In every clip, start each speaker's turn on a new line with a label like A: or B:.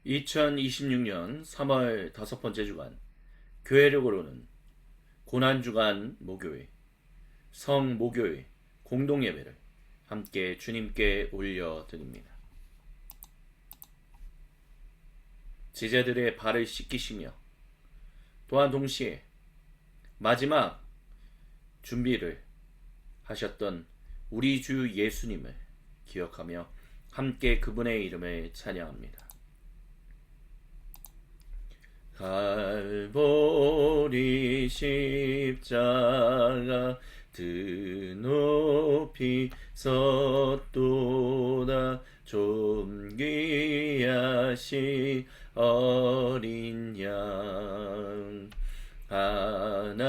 A: 2026년 3월 다섯 번째 주간 교회력으로는 고난주간 목요일, 성목요일 공동예배를 함께 주님께 올려드립니다. 제자들의 발을 씻기시며 또한 동시에 마지막 준비를 하셨던 우리 주 예수님을 기억하며 함께 그분의 이름을 찬양합니다. 갈보리 십자가 드높이 섰도다. 존귀하신 어린 양, 하나님의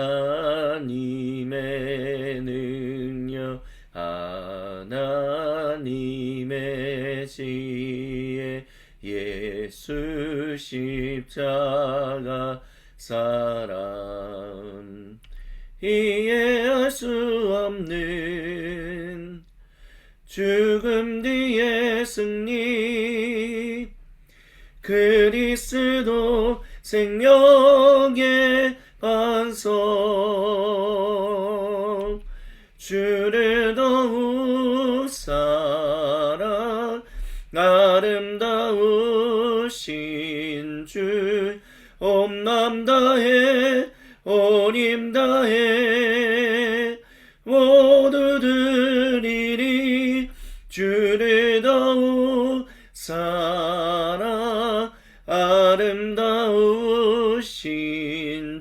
A: 능력, 하나님의 지혜, 예수 십자가 사랑, 이해할 수 없는 죽음 뒤의 승리, 그리스도 생명의 반석, 주를 더욱 사랑, 아름다우신 주, 온 맘 다해 온 힘 다해 모두 드리리. 주를 더욱 사랑, 아름다우신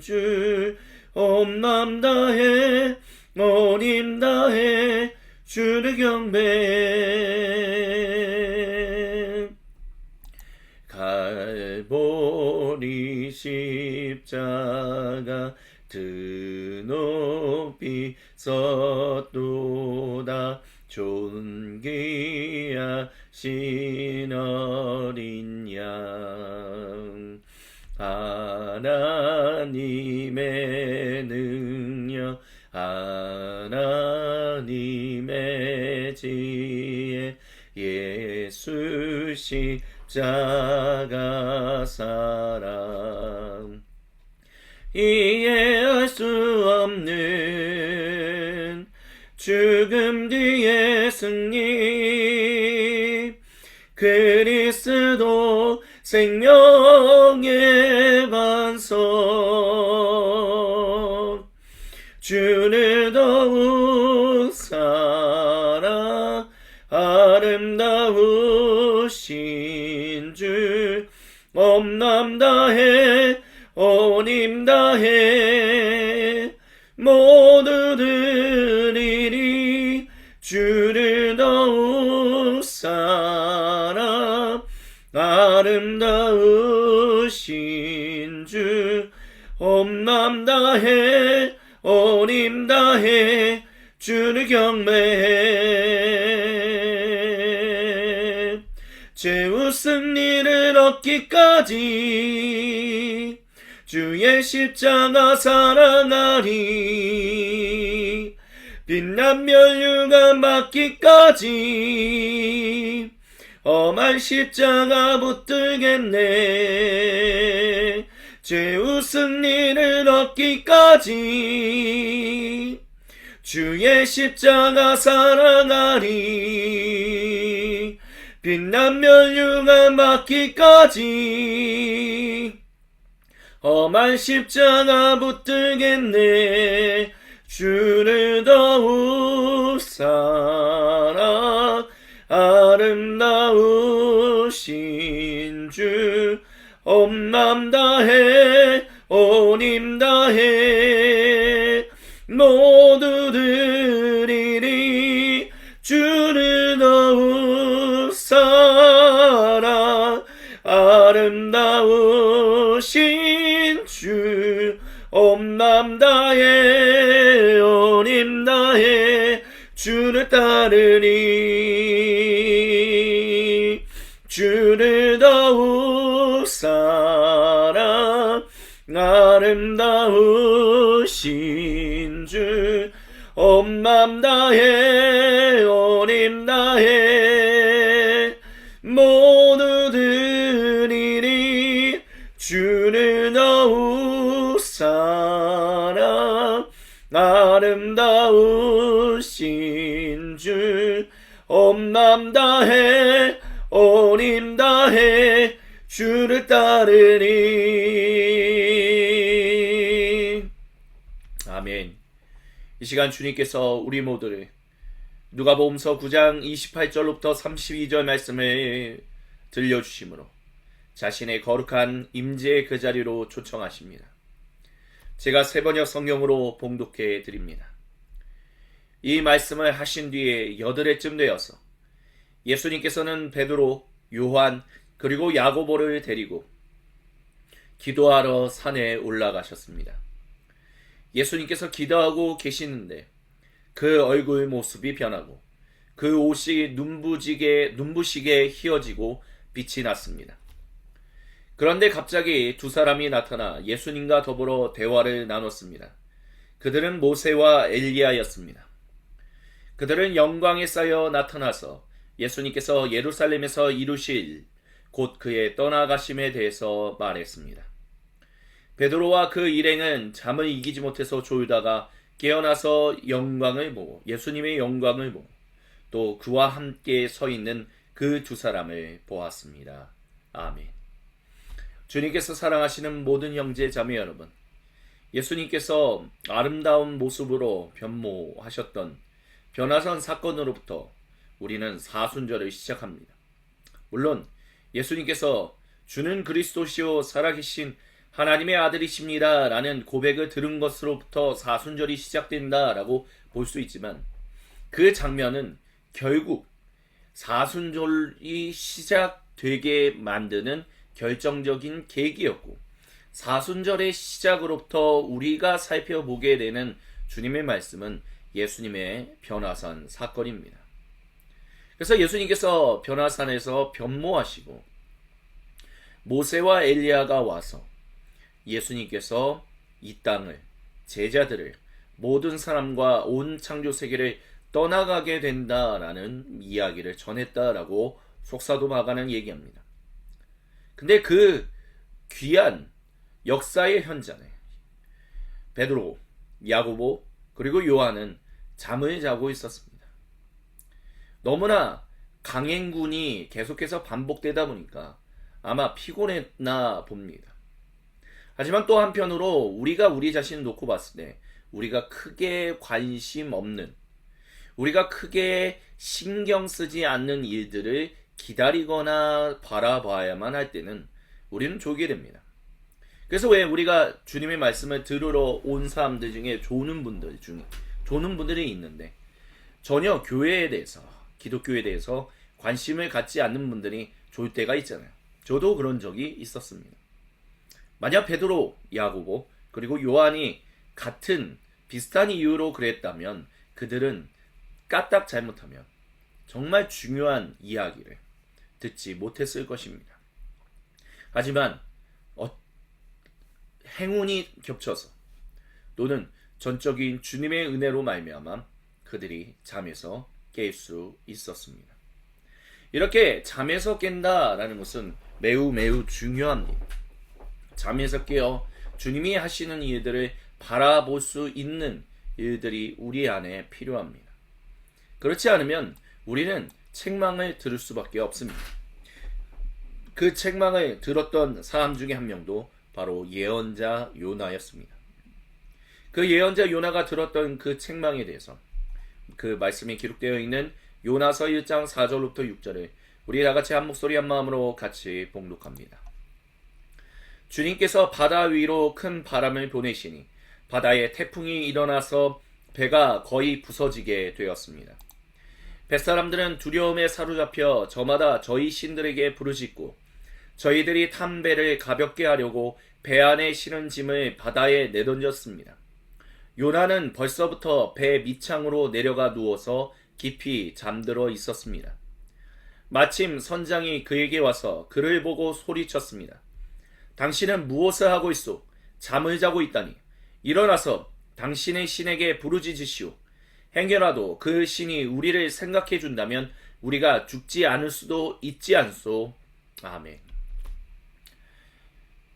A: 주, 온 맘 다해 온 힘 다해 주를 경배해. 갈보리 십자가 드높이 섰도다. 존귀하신 어린 양, 하나님의 능력, 하나님의 지혜, 예수 십자가 사랑, 이해할 수 없는 죽음 뒤의 승리, 그리스도 생명의 반석, 주를 더욱 사랑, 아름다우신 주, 온 맘 다해 온 힘 다해 모두 드리리. 주를 더욱 사랑, 아름다우신 주, 온 맘 다해 온 힘 다해 주를 경배해. 최후 승리를 얻기까지 주의 십자가 사랑하리. 빛난 멸류관 받기까지 험한 십자가 붙들겠네. 최후 승리를 얻기까지 주의 십자가 사랑하리. 빛난 멸류관 받기까지 험한 십자가 붙들겠네. 주를 더욱 사랑, 아름다우신 주, 온 맘 다해 온 힘 다해 모두 드리리. 주를 더욱 사랑, 아름다우신 주, 온 맘 다해 온 힘 다해 주를 따르리. 주를 더욱 사랑, 아름다우신 주, 온 맘 다해 온 힘 다해 모두 드리리. 사랑 아름다우신 주 엄맘 다해 온 힘 다해 주를 따르리. 아멘. 이 시간 주님께서 우리 모두를 누가복음서 9장 28절로부터 32절 말씀을 들려주심으로 자신의 거룩한 임재의 그 자리로 초청하십니다. 제가 세번역 성경으로 봉독해 드립니다. 이 말씀을 하신 뒤에 8회쯤 되어서 예수님께서는 베드로, 요한, 그리고 야고보를 데리고 기도하러 산에 올라가셨습니다. 예수님께서 기도하고 계시는데 그 얼굴 모습이 변하고 그 옷이 눈부시게 휘어지고 빛이 났습니다. 그런데 갑자기 두 사람이 나타나 예수님과 더불어 대화를 나눴습니다. 그들은 모세와 엘리야였습니다. 그들은 영광에 쌓여 나타나서 예수님께서 예루살렘에서 이루실 곧 그의 떠나가심에 대해서 말했습니다. 베드로와 그 일행은 잠을 이기지 못해서 졸다가 깨어나서 영광을 보고 예수님의 영광을 보고 또 그와 함께 서 있는 그 두 사람을 보았습니다. 아멘. 주님께서 사랑하시는 모든 형제 자매 여러분, 예수님께서 아름다운 모습으로 변모하셨던 변화산 사건으로부터 우리는 사순절을 시작합니다. 물론 예수님께서 주는 그리스도시요 살아계신 하나님의 아들이십니다 라는 고백을 들은 것으로부터 사순절이 시작된다라고 볼 수 있지만 그 장면은 결국 사순절이 시작되게 만드는 결정적인 계기였고 사순절의 시작으로부터 우리가 살펴보게 되는 주님의 말씀은 예수님의 변화산 사건입니다. 그래서 예수님께서 변화산에서 변모하시고 모세와 엘리야가 와서 예수님께서 이 땅을, 제자들을, 모든 사람과 온 창조 세계를 떠나가게 된다라는 이야기를 전했다라고 속사도마가는 얘기합니다. 근데 그 귀한 역사의 현장에 베드로, 야고보, 그리고 요한은 잠을 자고 있었습니다. 너무나 강행군이 계속해서 반복되다 보니까 아마 피곤했나 봅니다. 하지만 또 한편으로 우리가 우리 자신을 놓고 봤을 때 우리가 크게 관심 없는, 우리가 크게 신경 쓰지 않는 일들을 기다리거나 바라봐야만 할 때는 우리는 졸게 됩니다. 그래서 왜 우리가 주님의 말씀을 들으러 온 사람들 중에 조는 분들이 있는데 전혀 교회에 대해서, 기독교에 대해서 관심을 갖지 않는 분들이 졸 때가 있잖아요. 저도 그런 적이 있었습니다. 만약 베드로, 야고보, 그리고 요한이 같은 비슷한 이유로 그랬다면 그들은 까딱 잘못하면 정말 중요한 이야기를 듣지 못했을 것입니다. 하지만 행운이 겹쳐서 또는 전적인 주님의 은혜로 말미암아 그들이 잠에서 깰 수 있었습니다. 이렇게 잠에서 깬다라는 것은 매우 중요합니다. 잠에서 깨어 주님이 하시는 일들을 바라볼 수 있는 일들이 우리 안에 필요합니다. 그렇지 않으면 우리는 책망을 들을 수밖에 없습니다. 그 책망을 들었던 사람 중에 한 명도 바로 예언자 요나였습니다. 그 예언자 요나가 들었던 그 책망에 대해서 그 말씀이 기록되어 있는 요나서 1장 4절부터 6절을 우리 다같이 한 목소리 한 마음으로 같이 봉독합니다. 주님께서 바다 위로 큰 바람을 보내시니 바다에 태풍이 일어나서 배가 거의 부서지게 되었습니다. 뱃사람들은 두려움에 사로잡혀 저마다 저희 신들에게 부르짖고 저희들이 탄 배를 가볍게 하려고 배 안에 실은 짐을 바다에 내던졌습니다. 요나는 벌써부터 배 밑창으로 내려가 누워서 깊이 잠들어 있었습니다. 마침 선장이 그에게 와서 그를 보고 소리쳤습니다. 당신은 무엇을 하고 있소? 잠을 자고 있다니. 일어나서 당신의 신에게 부르짖으시오. 행여라도 그 신이 우리를 생각해 준다면 우리가 죽지 않을 수도 있지 않소. 아멘.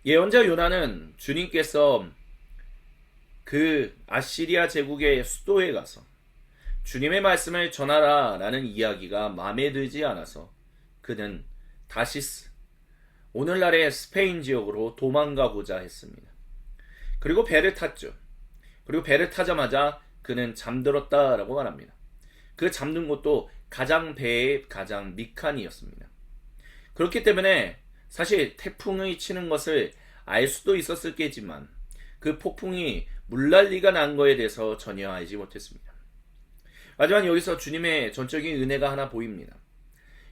A: 예언자 요나는 주님께서 그 아시리아 제국의 수도에 가서 주님의 말씀을 전하라 라는 이야기가 마음에 들지 않아서 그는 다시스, 오늘날의 스페인 지역으로 도망가고자 했습니다. 그리고 배를 탔죠. 그리고 배를 타자마자 그는 잠들었다라고 말합니다. 그 잠든 곳도 배의 가장 밑칸이었습니다. 그렇기 때문에 사실 태풍이 치는 것을 알 수도 있었겠지만 그 폭풍이 물난리가 난 거에 대해서 전혀 알지 못했습니다. 하지만 여기서 주님의 전적인 은혜가 하나 보입니다.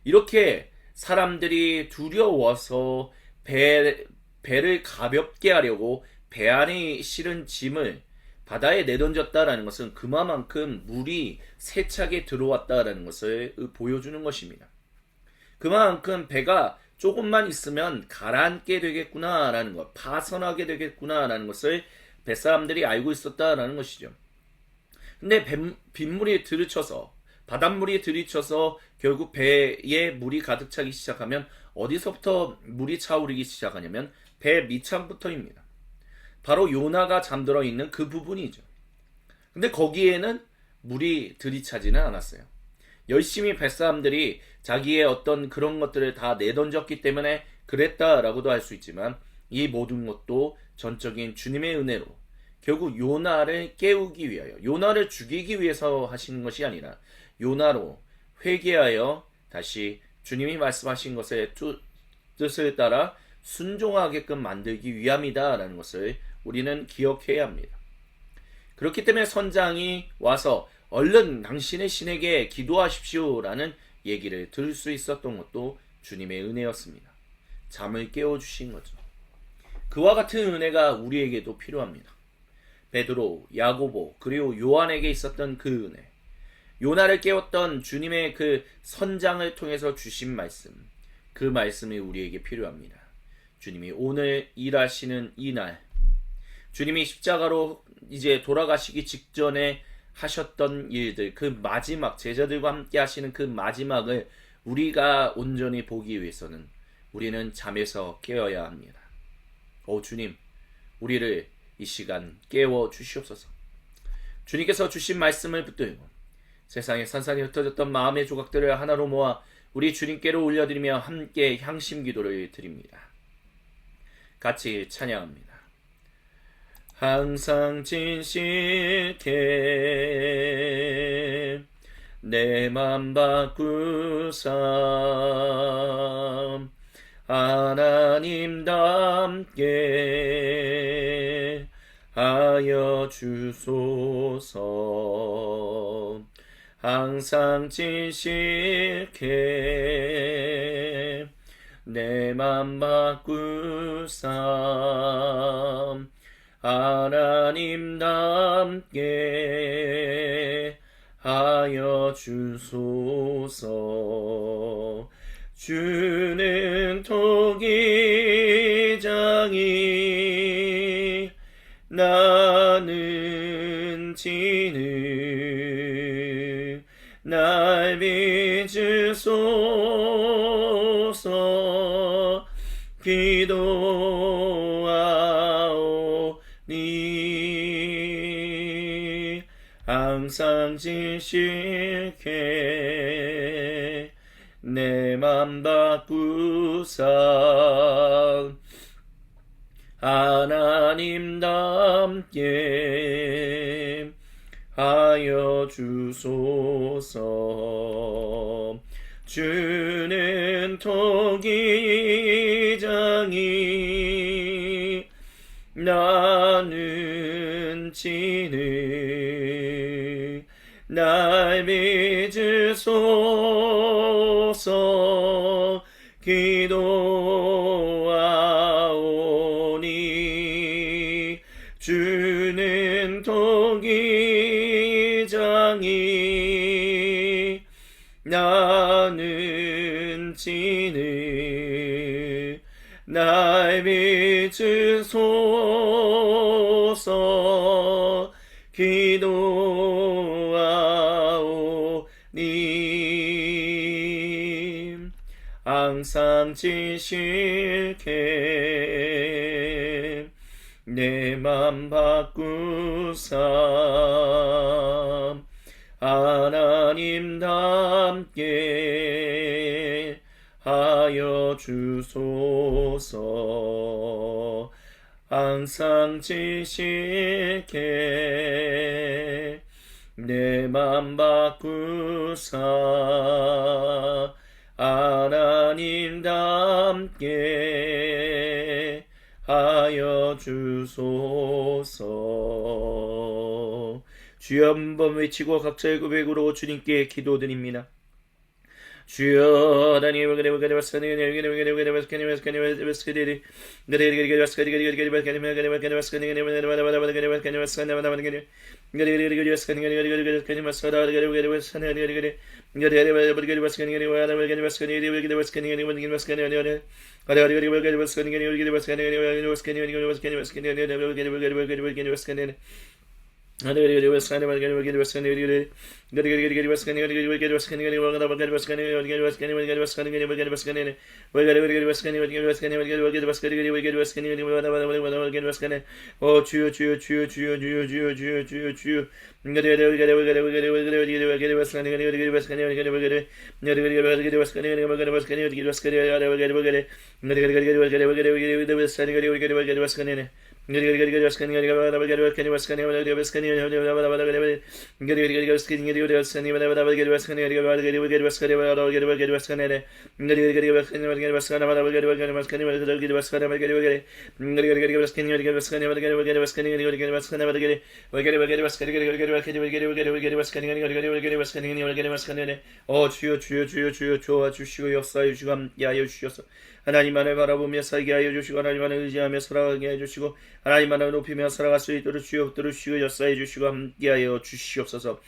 A: 이렇게 사람들이 두려워서 배를 가볍게 하려고 배 안에 실은 짐을 바다에 내던졌다라는 것은 그만큼 물이 세차게 들어왔다라는 것을 보여주는 것입니다. 그만큼 배가 조금만 있으면 가라앉게 되겠구나라는 것, 파선하게 되겠구나라는 것을 뱃사람들이 알고 있었다라는 것이죠. 근데 빗물이 들이쳐서, 바닷물이 들이쳐서 결국 배에 물이 가득 차기 시작하면 어디서부터 물이 차오르기 시작하냐면 배 밑창부터입니다. 바로 요나가 잠들어 있는 그 부분이죠. 근데 거기에는 물이 들이차지는 않았어요. 열심히 뱃사람들이 자기의 어떤 그런 것들을 다 내던졌기 때문에 그랬다라고도 할 수 있지만 이 모든 것도 전적인 주님의 은혜로 결국 요나를 깨우기 위하여, 요나를 죽이기 위해서 하시는 것이 아니라 요나로 회개하여 다시 주님이 말씀하신 것의 뜻을 따라 순종하게끔 만들기 위함이다라는 것을 우리는 기억해야 합니다. 그렇기 때문에 선장이 와서 얼른 당신의 신에게 기도하십시오라는 얘기를 들을 수 있었던 것도 주님의 은혜였습니다. 잠을 깨워주신 거죠. 그와 같은 은혜가 우리에게도 필요합니다. 베드로, 야고보, 그리고 요한에게 있었던 그 은혜, 요나를 깨웠던 주님의 그 선장을 통해서 주신 말씀, 그 말씀이 우리에게 필요합니다. 주님이 오늘 일하시는 이 날, 주님이 십자가로 이제 돌아가시기 직전에 하셨던 일들, 그 마지막, 제자들과 함께 하시는 그 마지막을 우리가 온전히 보기 위해서는 우리는 잠에서 깨어야 합니다. 오 주님, 우리를 이 시간 깨워 주시옵소서. 주님께서 주신 말씀을 붙들고 세상에 산산이 흩어졌던 마음의 조각들을 하나로 모아 우리 주님께로 올려드리며 함께 향심 기도를 드립니다. 같이 찬양합니다. 항상 진실케 내 맘 바꾸사 하나님답게 하여 주소서. 항상 진실케 내 맘 바꾸사 하나님답게 하여 주소서. 주는 토기장이 나는 진을 날 빚으소서. 기도하오니 항상 진실케 내 맘 바꾸사 하나님답게 하여 주소서. 주는 토기장이 나는 진을 날 빚으소서. 기도하오니 주는 토기장이 나는 진을 날 빚으소서. 기도하오니 항상 진실케 내 맘 바꾸사 하나님답게 하여 주소서. 항상 지실게 내 맘 바꾸사 하나님답게 하여 주소서. 주여 한번 외치고 각자의 고백으로 주님께 기도드립니다. 주여 하나님 주여 도와주시고 역사해 주시고 함께하여 주셔서 하나님만을 바라보며 살게 하여 주시고 하나님만을 의지하며 살아가게 해 주시고 하나님만을 높이며 살아갈 수 있도록 주여 붙들으시고 역사해 주시고 함께하여 주시옵소서.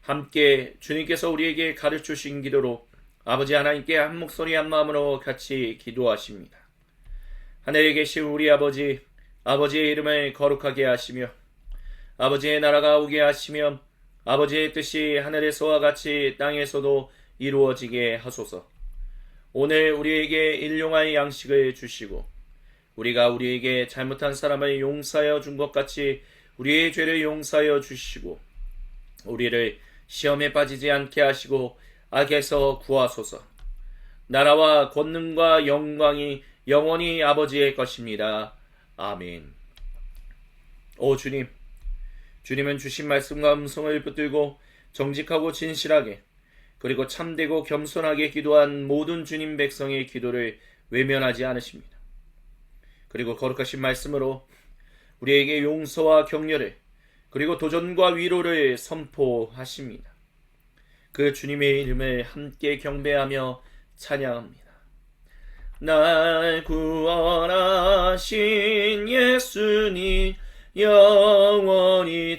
A: 함께 주님께서 우리에게 가르쳐 주신 기도로 아버지 하나님께 한 목소리 한 마음으로 같이 기도하십니다. 하늘에 계신 우리 아버지, 아버지의 이름을 거룩하게 하시며 아버지의 나라가 오게 하시며 아버지의 뜻이 하늘에서와 같이 땅에서도 이루어지게 하소서. 오늘 우리에게 일용할 양식을 주시고 우리가 우리에게 잘못한 사람을 용서하여 준 것 같이 우리의 죄를 용서하여 주시고 우리를 시험에 빠지지 않게 하시고 악에서 구하소서. 나라와 권능과 영광이 영원히 아버지의 것입니다. 아멘. 오 주님, 주님은 주신 말씀과 음성을 붙들고 정직하고 진실하게 그리고 참되고 겸손하게 기도한 모든 주님 백성의 기도를 외면하지 않으십니다. 그리고 거룩하신 말씀으로 우리에게 용서와 격려를 그리고 도전과 위로를 선포하십니다. 그 주님의 이름을 함께 경배하며 찬양합니다. 날 구원하신 예수님 영원히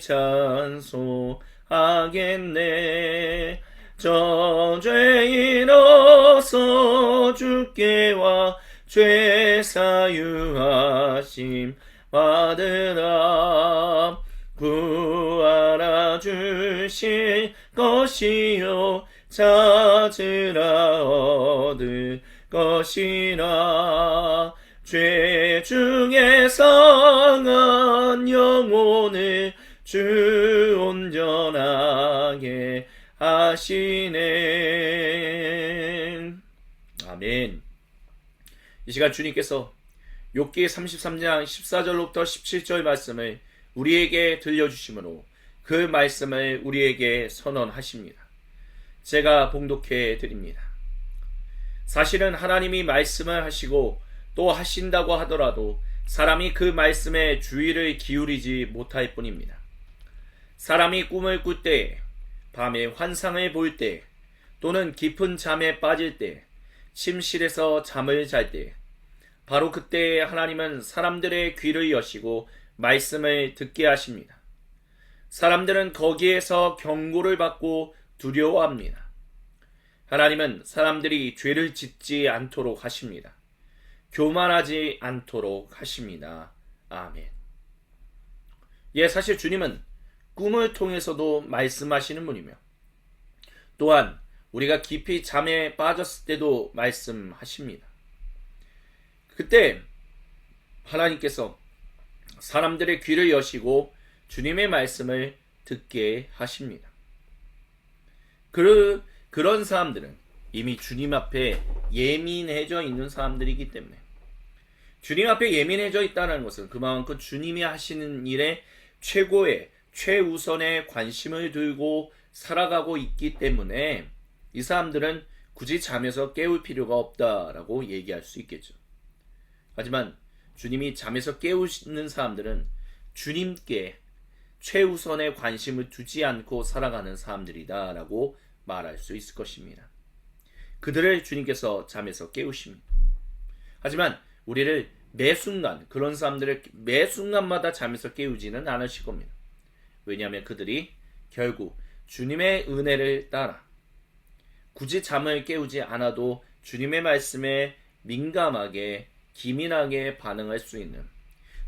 A: 찬송하겠네. 저 죄인 어서 주께 와 죄 사유하심 받으라. 구하라 주실 것이요 찾으라 얻을 것이라. 죄 중에 상한 영혼을 주 온전하게 하시네. 아멘. 이 시간 주님께서 욥기 33장 14절로부터 17절 말씀을 우리에게 들려주시므로 그 말씀을 우리에게 선언하십니다. 제가 봉독해 드립니다. 사실은 하나님이 말씀을 하시고 또 하신다고 하더라도 사람이 그 말씀에 주의를 기울이지 못할 뿐입니다. 사람이 꿈을 꿀 때, 밤에 환상을 볼 때, 또는 깊은 잠에 빠질 때, 침실에서 잠을 잘 때, 바로 그때 하나님은 사람들의 귀를 여시고 말씀을 듣게 하십니다. 사람들은 거기에서 경고를 받고 두려워합니다. 하나님은 사람들이 죄를 짓지 않도록 하십니다. 교만하지 않도록 하십니다. 아멘. 예, 사실 주님은 꿈을 통해서도 말씀하시는 분이며 또한 우리가 깊이 잠에 빠졌을 때도 말씀하십니다. 그때 하나님께서 사람들의 귀를 여시고 주님의 말씀을 듣게 하십니다. 그런 사람들은 이미 주님 앞에 예민해져 있는 사람들이기 때문에 주님 앞에 예민해져 있다는 것은 그만큼 주님이 하시는 일에 최고의 최우선의 관심을 두고 살아가고 있기 때문에 이 사람들은 굳이 잠에서 깨울 필요가 없다라고 얘기할 수 있겠죠. 하지만 주님이 잠에서 깨우시는 사람들은 주님께 최우선의 관심을 두지 않고 살아가는 사람들이다 라고 말할 수 있을 것입니다. 그들을 주님께서 잠에서 깨우십니다. 하지만 우리를 매 순간, 그런 사람들을 매 순간마다 잠에서 깨우지는 않으실 겁니다. 왜냐하면 그들이 결국 주님의 은혜를 따라 굳이 잠을 깨우지 않아도 주님의 말씀에 민감하게 기민하게 반응할 수 있는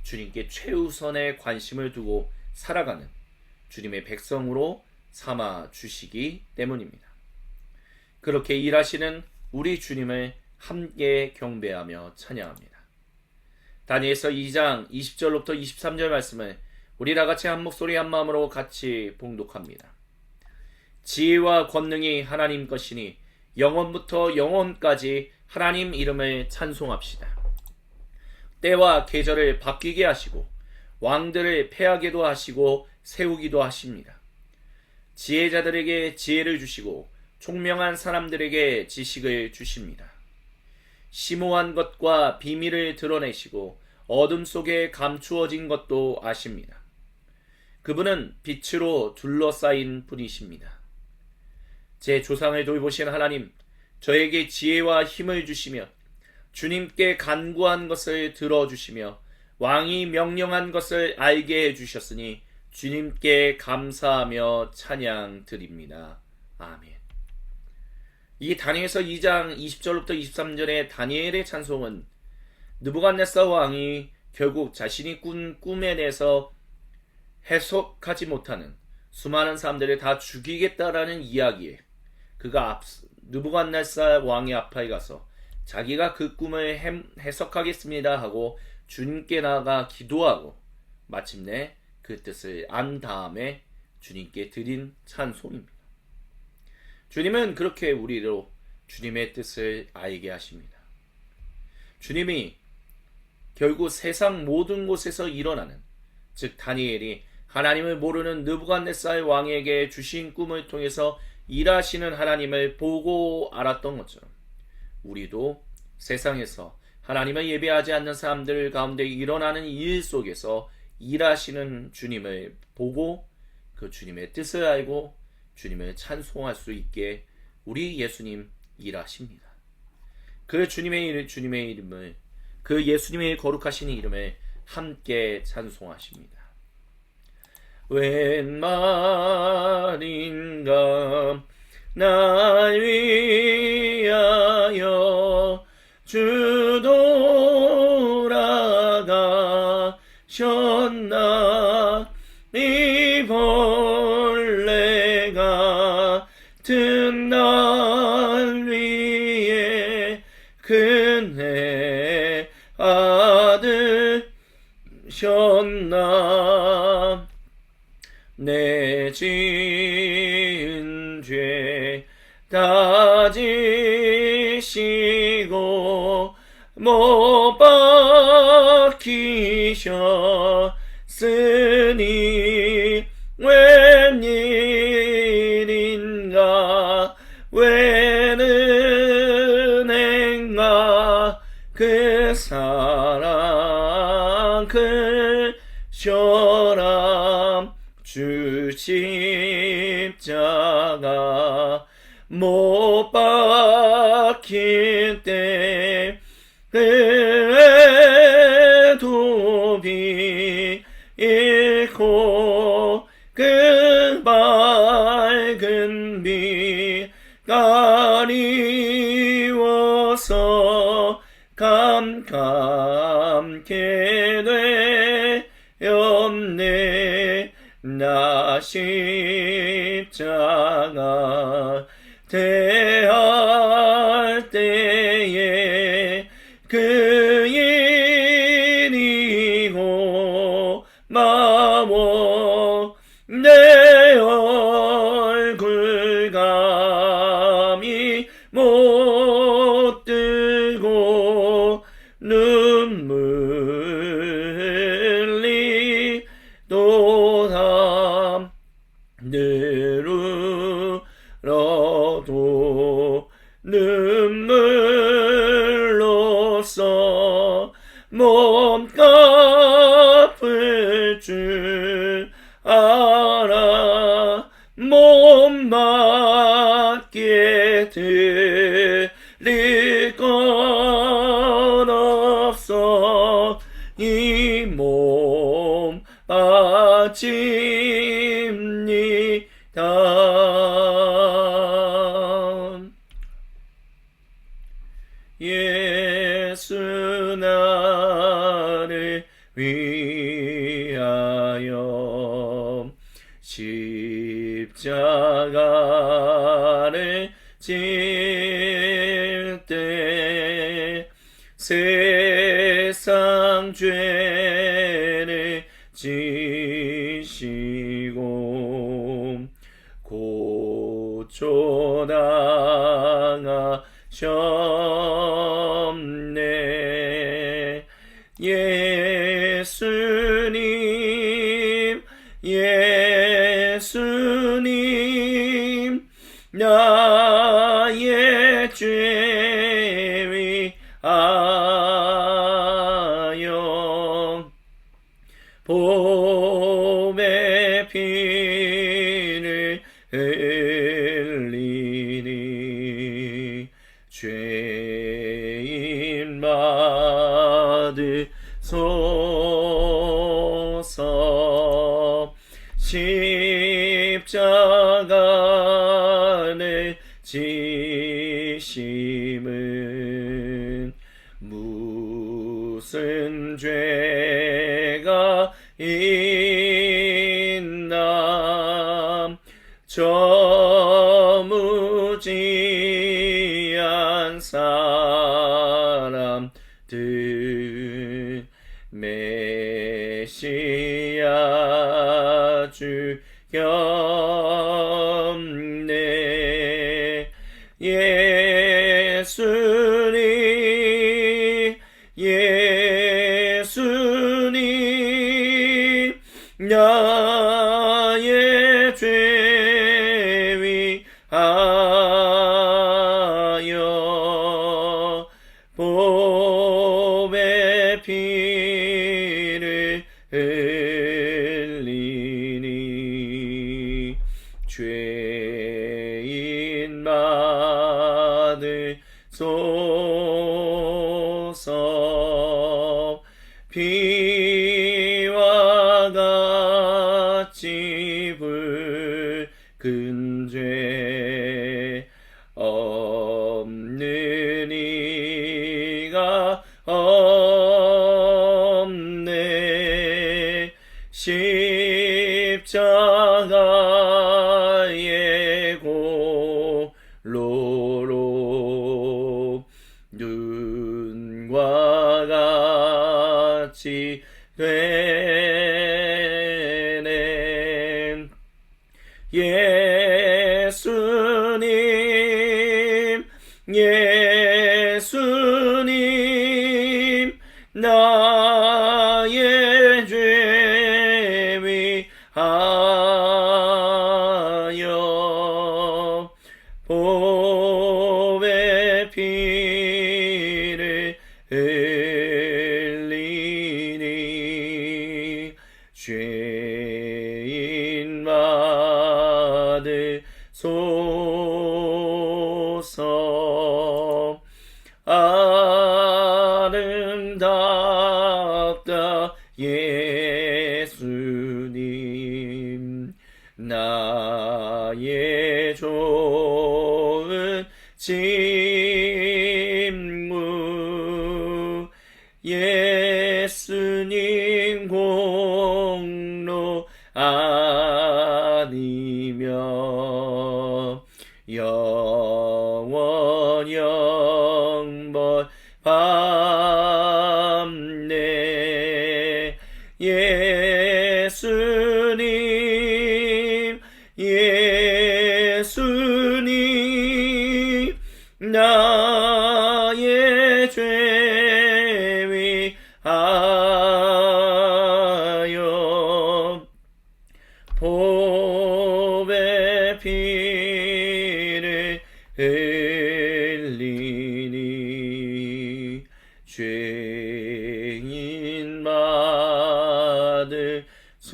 A: 주님께 최우선의 관심을 두고 살아가는 주님의 백성으로 삼아 주시기 때문입니다. 그렇게 일하시는 우리 주님을 함께 경배하며 찬양합니다. 다니엘서 2장 20절로부터 23절 말씀을 우리 다같이 한 목소리 한 마음으로 같이 봉독합니다. 지혜와 권능이 하나님 것이니 영원부터 영원까지 하나님 이름을 찬송합시다. 때와 계절을 바뀌게 하시고 왕들을 패하게도 하시고 세우기도 하십니다. 지혜자들에게 지혜를 주시고 총명한 사람들에게 지식을 주십니다. 심오한 것과 비밀을 드러내시고 어둠 속에 감추어진 것도 아십니다. 그분은 빛으로 둘러싸인 분이십니다. 제 조상을 돌보신 하나님, 저에게 지혜와 힘을 주시며 주님께 간구한 것을 들어주시며 왕이 명령한 것을 알게 해주셨으니 주님께 감사하며 찬양 드립니다. 아멘. 이 다니엘서 2장 20절부터 23절의 다니엘의 찬송은 느부갓네살 왕이 결국 자신이 꾼 꿈에 대해서 해석하지 못하는 수많은 사람들을 다 죽이겠다라는 이야기에 그가 느부갓네살 왕의 앞에 가서 자기가 그 꿈을 해석하겠습니다 하고 주님께 나아가 기도하고 마침내 그 뜻을 안 다음에 주님께 드린 찬송입니다. 주님은 그렇게 우리로 주님의 뜻을 알게 하십니다. 주님이 결국 세상 모든 곳에서 일어나는, 즉 다니엘이 하나님을 모르는 느부갓네살 왕에게 주신 꿈을 통해서 일하시는 하나님을 보고 알았던 것처럼 우리도 세상에서 하나님을 예배하지 않는 사람들 가운데 일어나는 일 속에서 일하시는 주님을 보고 그 주님의 뜻을 알고 주님을 찬송할 수 있게 우리 예수님 일하십니다. 그 주님의 이름을, 그 예수님의 거룩하신 이름을 함께 찬송하십니다. 웬 말인가 날 위하여 주 돌아가셨나 이 벌레가 든 날 위에 그네 아들 셨나 내 지은 죄 다 지시고 못 박히셨으니 웬일인가 웬 은행가 그 사랑 그 시원함 주 십자가 못 박힐 때 그래도 비 잃고 그 밝은 빛깔이 주셔서 감감케 되었네. 나 십자가 대할 때에 그 일이고 마워 내 얼굴 감히 못 뜨고 눈물 흘리도다. 늘으러도 눈물로써 몸값을 줄 알아. 몸밖에 드릴 건 없어. 이 몸 바칩니다. 예수 나를 위하여 십자가를 질 때 세상 죄를 지시고 고초당하셨네. 예수님 예수님 나의 죄 위하여 봄의 피를 흘리니 죄인 받으소서. 십자가를 지심은 무슨 죄가 있나. 저무지한 사람들 메시아 주였네. 예수님 예수님 나의 죄 위하여 봄의 피를 흘리니 죄인 받으소서. 피와 같이 붉은 죄 없는 이가 없네. 십자가의 골로로 눈과 같이 되네. 예수님 예수님 나의 죄 위하여 봄의 피를 흘리니 죄인 받으소서. 아름답다 예수님 나의 좋은 짐 받네. 예수님 예수님 나의 죄 위하여 보배 피를 흘리니 죄인 받으소서.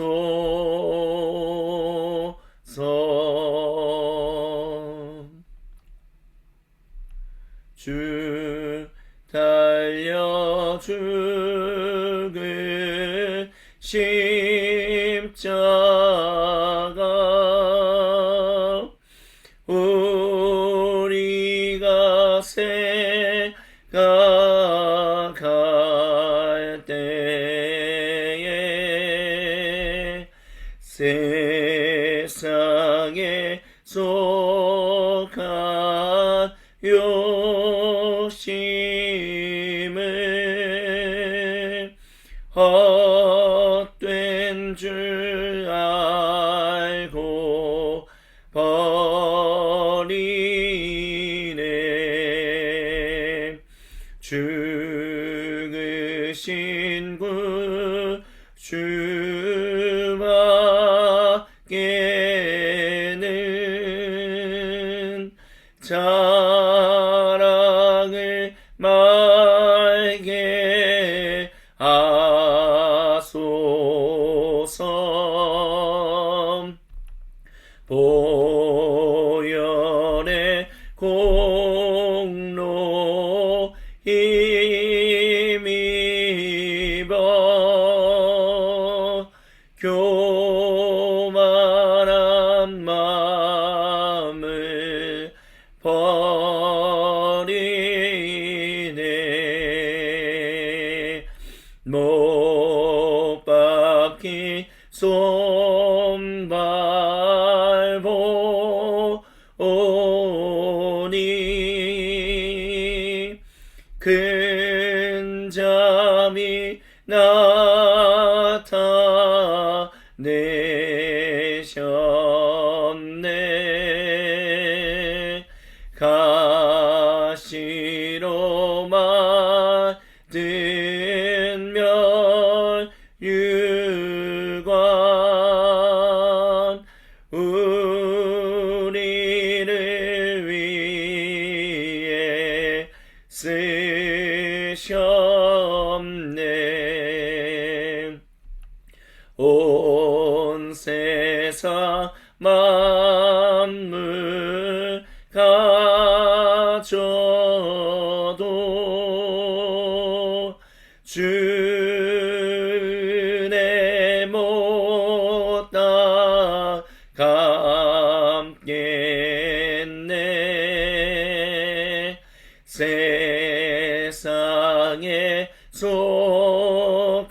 A: 주 달려 죽을 십자가 우리가 생각할 때에 세상에 속한 욕심을 헛된 줄 알고 버리네. 죽으신 구주밖에는 자랑을 말게 하소서. 보혈의 공로 힘입어 교만한 마음을 버리네. 못 박힌 손발 보니 큰 잠이 나타내셨네. 가시로 만든 멸류관 우리를 위해 쓰셨네. 온 세상 만물 가져도 주내 못 따라감겠네. 세상에 속한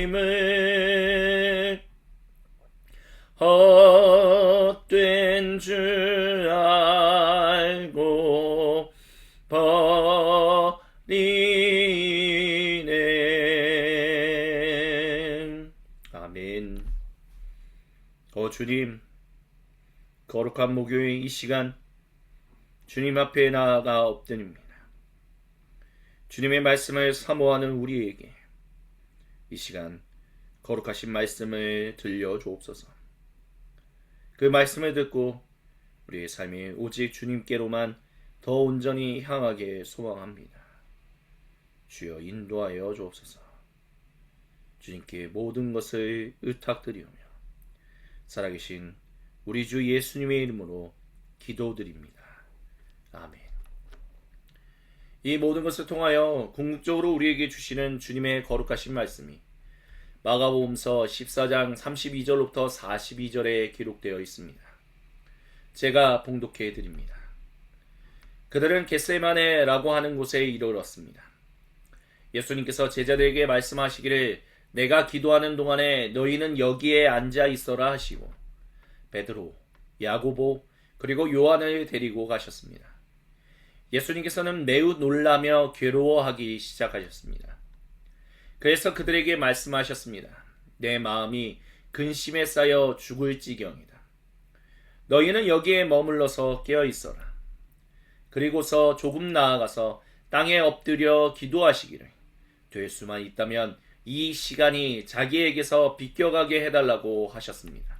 A: 욕심을 헛된 줄 알고 버리네. 아멘. 주님, 거룩한 목요일 이 시간 주님 앞에 나아가 엎드립니다. 주님의 말씀을 사모하는 우리에게 이 시간 거룩하신 말씀을 들려주옵소서. 그 말씀을 듣고 우리의 삶이 오직 주님께로만 더 온전히 향하게 소망합니다. 주여 인도하여 주옵소서. 주님께 모든 것을 의탁드리오며 살아계신 우리 주 예수님의 이름으로 기도드립니다. 아멘. 이 모든 것을 통하여 궁극적으로 우리에게 주시는 주님의 거룩하신 말씀이 마가복음서 14장 32절로부터 42절에 기록되어 있습니다. 제가 봉독해 드립니다. 그들은 겟세마네라고 하는 곳에 이르렀습니다. 예수님께서 제자들에게 말씀하시기를 내가 기도하는 동안에 너희는 여기에 앉아 있어라 하시고 베드로, 야고보, 그리고 요한을 데리고 가셨습니다. 예수님께서는 매우 놀라며 괴로워하기 시작하셨습니다. 그래서 그들에게 말씀하셨습니다. 내 마음이 근심에 쌓여 죽을 지경이다. 너희는 여기에 머물러서 깨어 있어라. 그리고서 조금 나아가서 땅에 엎드려 기도하시기를 될 수만 있다면 이 시간이 자기에게서 비껴가게 해달라고 하셨습니다.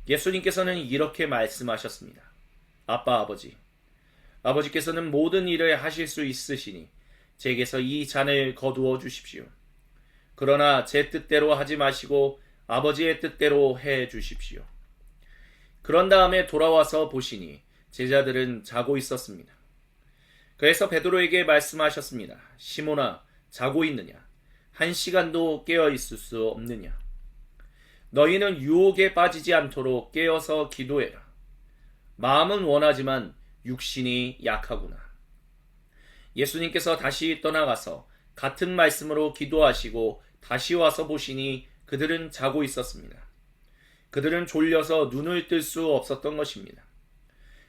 A: 예수님께서는 이렇게 말씀하셨습니다. 아빠 아버지, 아버지께서는 모든 일을 하실 수 있으시니 제게서 이 잔을 거두어 주십시오. 그러나 제 뜻대로 하지 마시고 아버지의 뜻대로 해 주십시오. 그런 다음에 돌아와서 보시니 제자들은 자고 있었습니다. 그래서 베드로에게 말씀하셨습니다. 시몬아, 자고 있느냐? 1시간도 깨어 있을 수 없느냐? 너희는 유혹에 빠지지 않도록 깨어서 기도해라. 마음은 원하지만 육신이 약하구나. 예수님께서 다시 떠나가서 같은 말씀으로 기도하시고 다시 와서 보시니 그들은 자고 있었습니다. 그들은 졸려서 눈을 뜰 수 없었던 것입니다.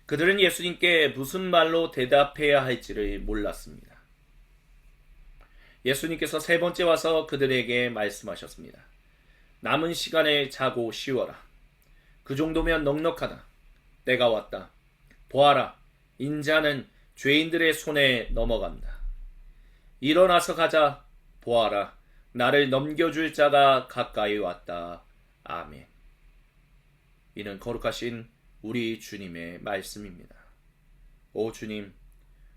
A: 그들은 예수님께 무슨 말로 대답해야 할지를 몰랐습니다. 예수님께서 세 번째 와서 그들에게 말씀하셨습니다. 남은 시간에 자고 쉬어라. 그 정도면 넉넉하다. 때가 왔다. 보아라. 인자는 죄인들의 손에 넘어간다. 일어나서 가자. 보아라. 나를 넘겨줄 자가 가까이 왔다. 아멘. 이는 거룩하신 우리 주님의 말씀입니다. 오 주님,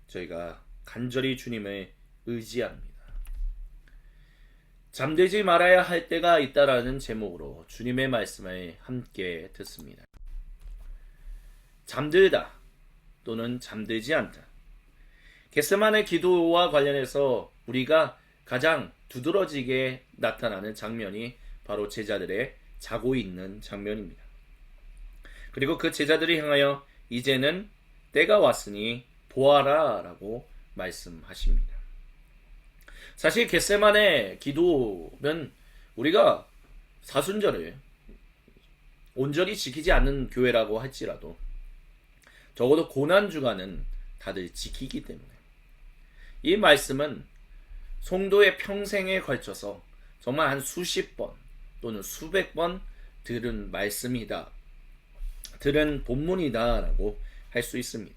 A: 저희가 간절히 주님을 의지합니다. 잠들지 말아야 할 때가 있다라는 제목으로 주님의 말씀을 함께 듣습니다. 잠들다 또는 잠들지 않다. 겟세마네 기도와 관련해서 우리가 가장 두드러지게 나타나는 장면이 바로 제자들의 자고 있는 장면입니다. 그리고 그 제자들이 향하여 이제는 때가 왔으니 보아라 라고 말씀하십니다. 사실 겟세마네 기도는 우리가 사순절을 온전히 지키지 않는 교회라고 할지라도 적어도 고난주간은 다들 지키기 때문에 이 말씀은 성도의 평생에 걸쳐서 정말 한 수십 번 또는 수백 번 들은 말씀이다. 들은 본문이다 라고 할 수 있습니다.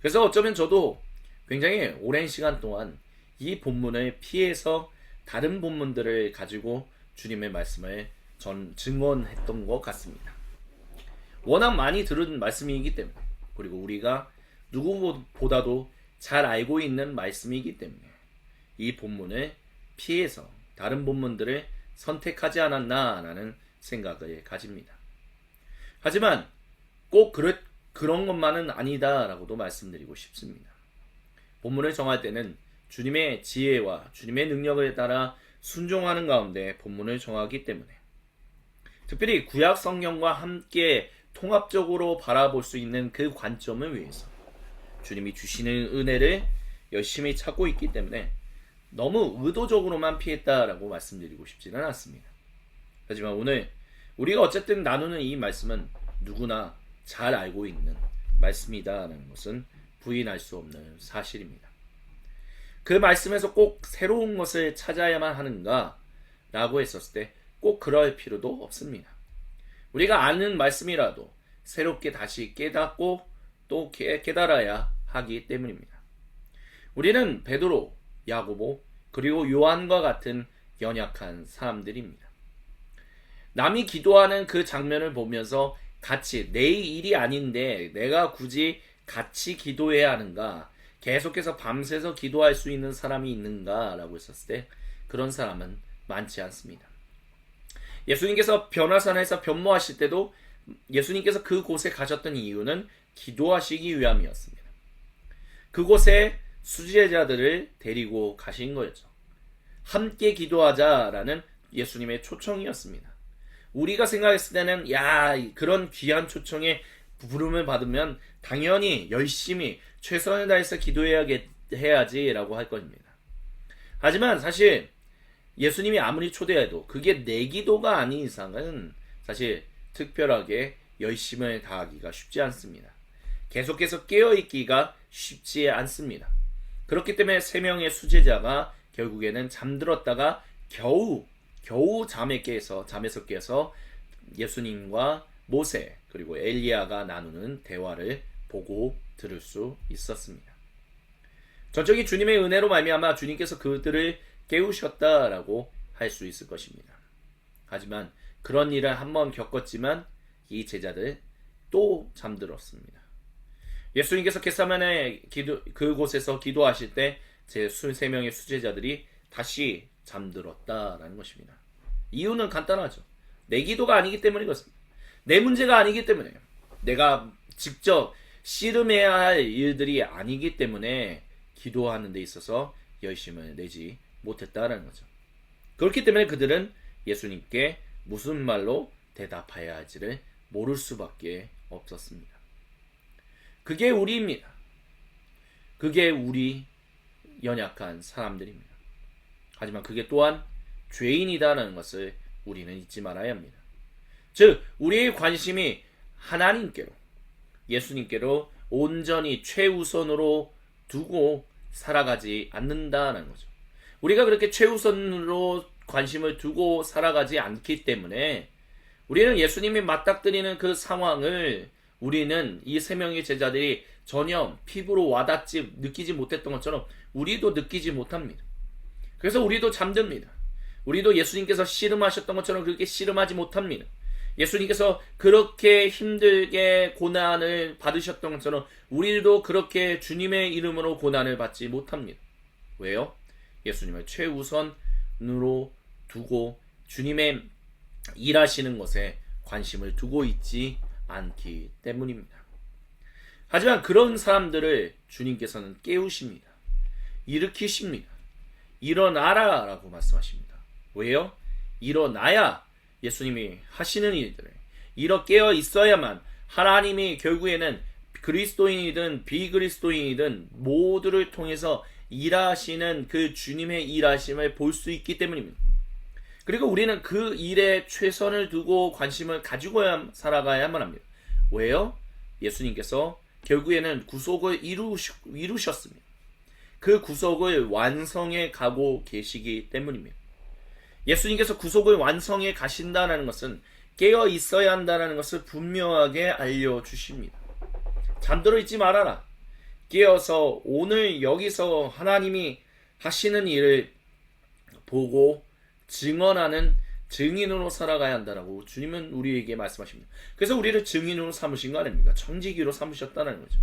A: 그래서 어쩌면 저도 굉장히 오랜 시간 동안 이 본문을 피해서 다른 본문들을 가지고 주님의 말씀을 증언했던 것 같습니다. 워낙 많이 들은 말씀이기 때문에, 그리고 우리가 누구보다도 잘 알고 있는 말씀이기 때문에 이 본문을 피해서 다른 본문들을 선택하지 않았나라는 생각을 가집니다. 하지만 꼭 그런 것만은 아니다라고도 말씀드리고 싶습니다. 본문을 정할 때는 주님의 지혜와 주님의 능력에 따라 순종하는 가운데 본문을 정하기 때문에 특별히 구약 성경과 함께 통합적으로 바라볼 수 있는 그 관점을 위해서 주님이 주시는 은혜를 열심히 찾고 있기 때문에 너무 의도적으로만 피했다라고 말씀드리고 싶지는 않습니다. 하지만 오늘 우리가 어쨌든 나누는 이 말씀은 누구나 잘 알고 있는 말씀이다라는 것은 부인할 수 없는 사실입니다. 그 말씀에서 꼭 새로운 것을 찾아야만 하는가 라고 했었을 때 꼭 그럴 필요도 없습니다. 우리가 아는 말씀이라도 새롭게 다시 깨닫고 또 깨달아야 하기 때문입니다. 우리는 베드로, 야고보, 그리고 요한과 같은 연약한 사람들입니다. 남이 기도하는 그 장면을 보면서 같이 내 일이 아닌데 내가 굳이 같이 기도해야 하는가, 계속해서 밤새서 기도할 수 있는 사람이 있는가 라고 했었을 때 그런 사람은 많지 않습니다. 예수님께서 변화산에서 변모하실 때도 예수님께서 그곳에 가셨던 이유는 기도하시기 위함이었습니다. 그곳에 수제자들을 데리고 가신 거였죠. 함께 기도하자라는 예수님의 초청이었습니다. 우리가 생각했을 때는 그런 귀한 초청에 부름을 받으면 당연히 열심히 최선을 다해서 기도해야지 라고 할 겁니다. 하지만 사실 예수님이 아무리 초대해도 그게 내 기도가 아닌 이상은 사실 특별하게 열심을 다하기가 쉽지 않습니다. 계속해서 깨어있기가 쉽지 않습니다. 그렇기 때문에 세 명의 수제자가 결국에는 잠들었다가 겨우 잠에서 깨서 예수님과 모세 그리고 엘리야가 나누는 대화를 보고 들을 수 있었습니다. 전적인 주님의 은혜로 말미암아 주님께서 그들을 깨우셨다라고 할 수 있을 것입니다. 하지만 그런 일을 한번 겪었지만 이 제자들 또 잠들었습니다. 예수님께서 겟세마네 그곳에서 기도하실 때 제 3명의 수제자들이 다시 잠들었다라는 것입니다. 이유는 간단하죠. 내 기도가 아니기 때문인 것입니다. 내 문제가 아니기 때문에, 내가 직접 씨름해야 할 일들이 아니기 때문에 기도하는 데 있어서 열심을 내지 못했다라는 거죠. 그렇기 때문에 그들은 예수님께 무슨 말로 대답해야 할지를 모를 수밖에 없었습니다. 그게 우리입니다. 그게 우리 연약한 사람들입니다. 하지만 그게 또한 죄인이다라는 것을 우리는 잊지 말아야 합니다. 즉 우리의 관심이 하나님께로, 예수님께로 온전히 최우선으로 두고 살아가지 않는다는 거죠. 우리가 그렇게 최우선으로 관심을 두고 살아가지 않기 때문에 우리는 예수님이 맞닥뜨리는 그 상황을 우리는 이 세 명의 제자들이 전혀 피부로 와닿지 느끼지 못했던 것처럼 우리도 느끼지 못합니다. 그래서 우리도 잠듭니다. 우리도 예수님께서 씨름하셨던 것처럼 그렇게 씨름하지 못합니다. 예수님께서 그렇게 힘들게 고난을 받으셨던 것처럼 우리도 그렇게 주님의 이름으로 고난을 받지 못합니다. 왜요? 예수님을 최우선으로 두고 주님의 일하시는 것에 관심을 두고 있지 않기 때문입니다. 하지만 그런 사람들을 주님께서는 깨우십니다. 일으키십니다. 일어나라 라고 말씀하십니다. 왜요? 일어나야 예수님이 하시는 일들을 일어 깨어 있어야만 하나님이 결국에는 그리스도인이든 비그리스도인이든 모두를 통해서 일하시는 그 주님의 일하심을 볼 수 있기 때문입니다. 그리고 우리는 그 일에 최선을 두고 관심을 가지고 살아가야만 합니다. 왜요? 예수님께서 결국에는 구속을 이루셨습니다. 그 구속을 완성해 가고 계시기 때문입니다. 예수님께서 구속을 완성해 가신다는 것은 깨어 있어야 한다는 것을 분명하게 알려주십니다. 잠들어 있지 말아라. 깨어서 오늘 여기서 하나님이 하시는 일을 보고 증언하는 증인으로 살아가야 한다라고 주님은 우리에게 말씀하십니다. 그래서 우리를 증인으로 삼으신 거 아닙니까? 청지기로 삼으셨다는 거죠.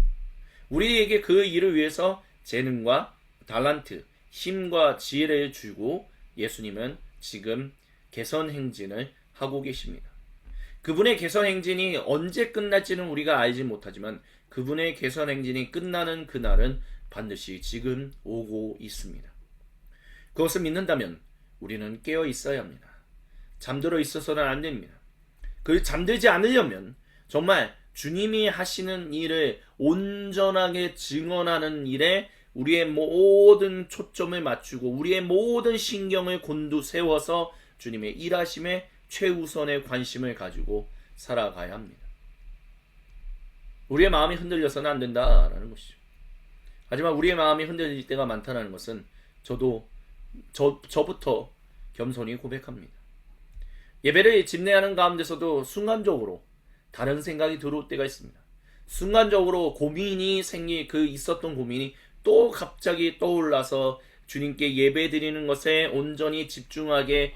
A: 우리에게 그 일을 위해서 재능과 달란트, 힘과 지혜를 주고 예수님은 지금 개선 행진을 하고 계십니다. 그분의 개선 행진이 언제 끝날지는 우리가 알지 못하지만 그분의 개선 행진이 끝나는 그날은 반드시 지금 오고 있습니다. 그것을 믿는다면 우리는 깨어 있어야 합니다. 잠들어 있어서는 안 됩니다. 그 잠들지 않으려면 정말 주님이 하시는 일을 온전하게 증언하는 일에 우리의 모든 초점을 맞추고 우리의 모든 신경을 곤두세워서 주님의 일하심에 최우선의 관심을 가지고 살아가야 합니다. 우리의 마음이 흔들려서는 안 된다라는 것이죠. 하지만 우리의 마음이 흔들릴 때가 많다는 것은 저부터 겸손히 고백합니다. 예배를 집례하는 가운데서도 순간적으로 다른 생각이 들어올 때가 있습니다. 순간적으로 있었던 고민이 또 갑자기 떠올라서 주님께 예배 드리는 것에 온전히 집중하지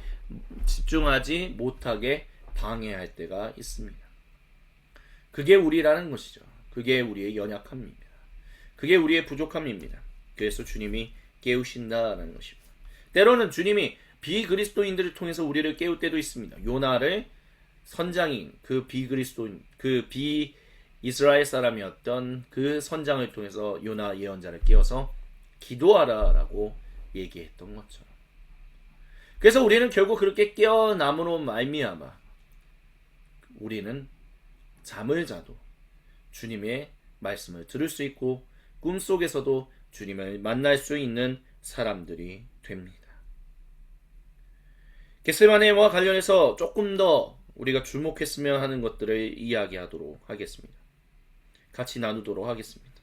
A: 못하게 방해할 때가 있습니다. 그게 우리라는 것이죠. 그게 우리의 연약함입니다. 그게 우리의 부족함입니다. 그래서 주님이 깨우신다라는 것입니다. 때로는 주님이 비그리스도인들을 통해서 우리를 깨울 때도 있습니다. 요나를 선장인 그 비그리스도인, 그 비이스라엘 사람이었던 그 선장을 통해서 요나 예언자를 깨워서 기도하라라고 얘기했던 것처럼. 그래서 우리는 결국 그렇게 깨어남으로 말미암아 우리는 잠을 자도 주님의 말씀을 들을 수 있고 꿈속에서도 주님을 만날 수 있는 사람들이 됩니다. 겟세마네와 관련해서 조금 더 우리가 주목했으면 하는 것들을 이야기하도록 하겠습니다. 같이 나누도록 하겠습니다.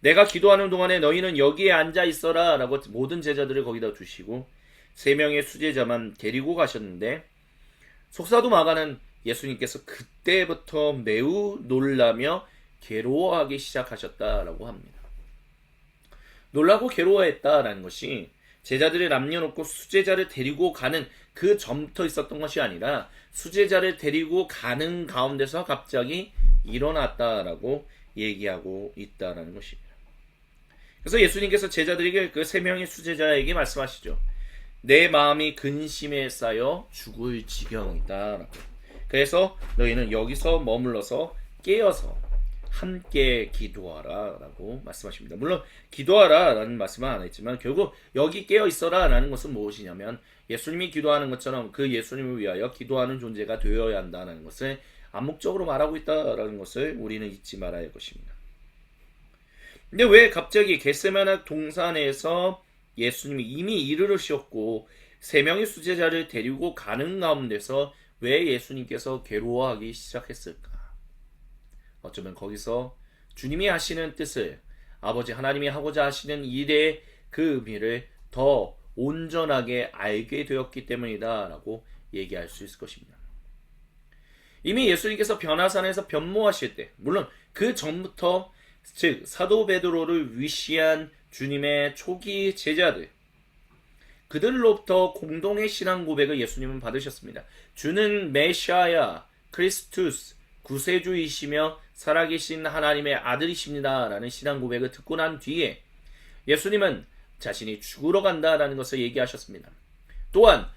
A: 내가 기도하는 동안에 너희는 여기에 앉아 있어라 라고 모든 제자들을 거기다 두시고 3명의 수제자만 데리고 가셨는데 속사도 마가는 예수님께서 그때부터 매우 놀라며 괴로워하기 시작하셨다라고 합니다. 놀라고 괴로워했다라는 것이 제자들을 남겨놓고 수제자를 데리고 가는 그 전부터 있었던 것이 아니라 수제자를 데리고 가는 가운데서 갑자기 일어났다라고 얘기하고 있다라는 것입니다. 그래서 예수님께서 제자들에게 그 3명의 수제자에게 말씀하시죠. 내 마음이 근심에 쌓여 죽을 지경이다. 그래서 너희는 여기서 머물러서 깨어서 함께 기도하라 라고 말씀하십니다. 물론 기도하라 라는 말씀은 안 했지만 결국 여기 깨어 있어라 라는 것은 무엇이냐면 예수님이 기도하는 것처럼 그 예수님을 위하여 기도하는 존재가 되어야 한다는 것을 암묵적으로 말하고 있다라는 것을 우리는 잊지 말아야 할 것입니다. 근데 왜 갑자기 겟세마네 동산에서 예수님이 이미 이르르셨고 3명의 수제자를 데리고 가는 가운데서 왜 예수님께서 괴로워하기 시작했을까? 어쩌면 거기서 주님이 하시는 뜻을 아버지 하나님이 하고자 하시는 일의 그 의미를 더 온전하게 알게 되었기 때문이다 라고 얘기할 수 있을 것입니다. 이미 예수님께서 변화산에서 변모하실 때 물론 그 전부터 즉 사도 베드로를 위시한 주님의 초기 제자들 그들로부터 공동의 신앙 고백을 예수님은 받으셨습니다. 주는 메시아야 크리스투스 구세주이시며 살아계신 하나님의 아들이십니다 라는 신앙 고백을 듣고 난 뒤에 예수님은 자신이 죽으러 간다라는 것을 얘기하셨습니다. 또한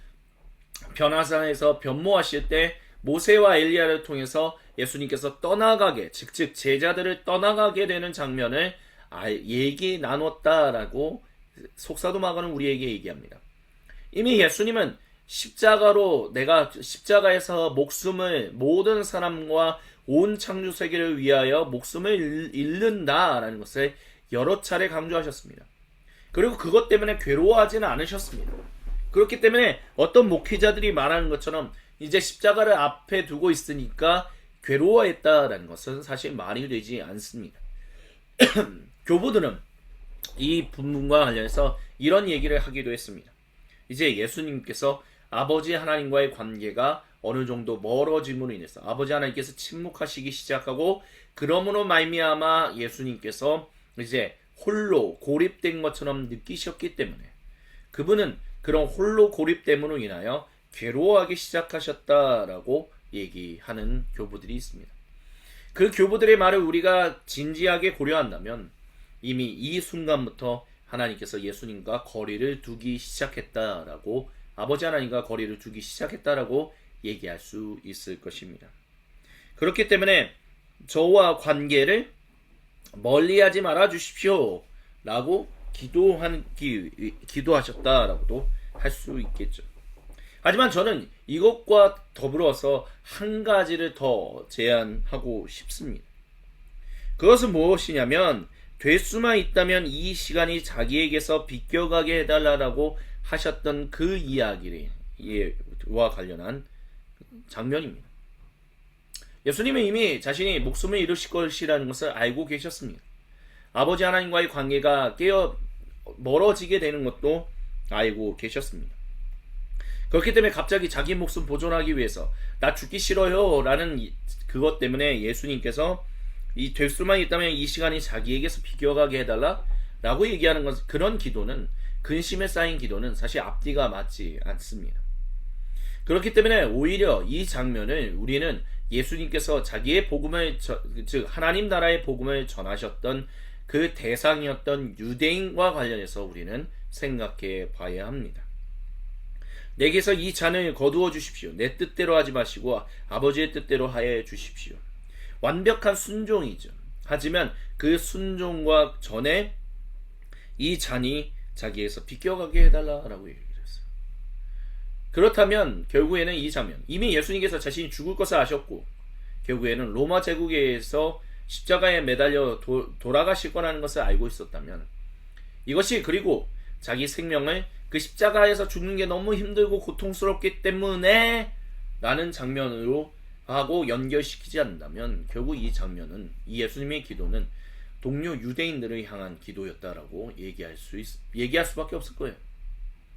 A: 변화산에서 변모하실 때 모세와 엘리야를 통해서 예수님께서 떠나가게 즉 제자들을 떠나가게 되는 장면을 얘기 나눴다라고 속사도 마가는 우리에게 얘기합니다. 이미 예수님은 내가 십자가에서 목숨을 모든 사람과 온 창조 세계를 위하여 목숨을 잃는다라는 것을 여러 차례 강조하셨습니다. 그리고 그것 때문에 괴로워하지는 않으셨습니다. 그렇기 때문에 어떤 목회자들이 말하는 것처럼 이제 십자가를 앞에 두고 있으니까 괴로워했다라는 것은 사실 말이 되지 않습니다. 교부들은 이 부분과 관련해서 이런 얘기를 하기도 했습니다. 이제 예수님께서 아버지 하나님과의 관계가 어느 정도 멀어짐으로 인해서 아버지 하나님께서 침묵하시기 시작하고 그러므로 말미암아 예수님께서 이제 홀로 고립된 것처럼 느끼셨기 때문에 그분은 그런 홀로 고립됨으로 인하여 괴로워하기 시작하셨다라고 얘기하는 교부들이 있습니다. 그 교부들의 말을 우리가 진지하게 고려한다면 이미 이 순간부터 하나님께서 예수님과 거리를 두기 시작했다라고 아버지 하나님과 거리를 두기 시작했다라고 얘기할 수 있을 것입니다. 그렇기 때문에 저와 관계를 멀리하지 말아 주십시오 라고 기도하셨다라고도 할 수 있겠죠. 하지만 저는 이것과 더불어서 한 가지를 더 제안하고 싶습니다. 그것은 무엇이냐면 될 수만 있다면 이 시간이 자기에게서 비껴가게 해달라고 하셨던 그 이야기와 관련한 장면입니다. 예수님은 이미 자신이 목숨을 잃으실 것이라는 것을 알고 계셨습니다. 아버지 하나님과의 관계가 멀어지게 되는 것도 알고 계셨습니다. 그렇기 때문에 갑자기 자기 목숨 보존하기 위해서 나 죽기 싫어요 라는 그것 때문에 예수님께서 될 수만 있다면 이 시간이 자기에게서 비껴가게 해달라 라고 얘기하는 것, 그런 기도는 근심에 쌓인 기도는 사실 앞뒤가 맞지 않습니다. 그렇기 때문에 오히려 이 장면을 우리는 예수님께서 자기의 복음을 즉 하나님 나라의 복음을 전하셨던 그 대상이었던 유대인과 관련해서 우리는 생각해 봐야 합니다. 내게서 이 잔을 거두어 주십시오. 내 뜻대로 하지 마시고 아버지의 뜻대로 하여 주십시오. 완벽한 순종이죠. 하지만 그 순종과 전에 이 잔이 자기에서 비껴가게 해달라라고 얘기를 했어요. 그렇다면 결국에는 이 장면, 이미 예수님께서 자신이 죽을 것을 아셨고 결국에는 로마 제국에서 십자가에 매달려 돌아가실 거라는 것을 알고 있었다면 이것이 그리고 자기 생명을 그 십자가에서 죽는 게 너무 힘들고 고통스럽기 때문에 라는 장면으로 하고 연결시키지 않는다면 결국 이 장면은, 이 예수님의 기도는 동료 유대인들을 향한 기도였다라고 얘기할 수밖에 없을 거예요.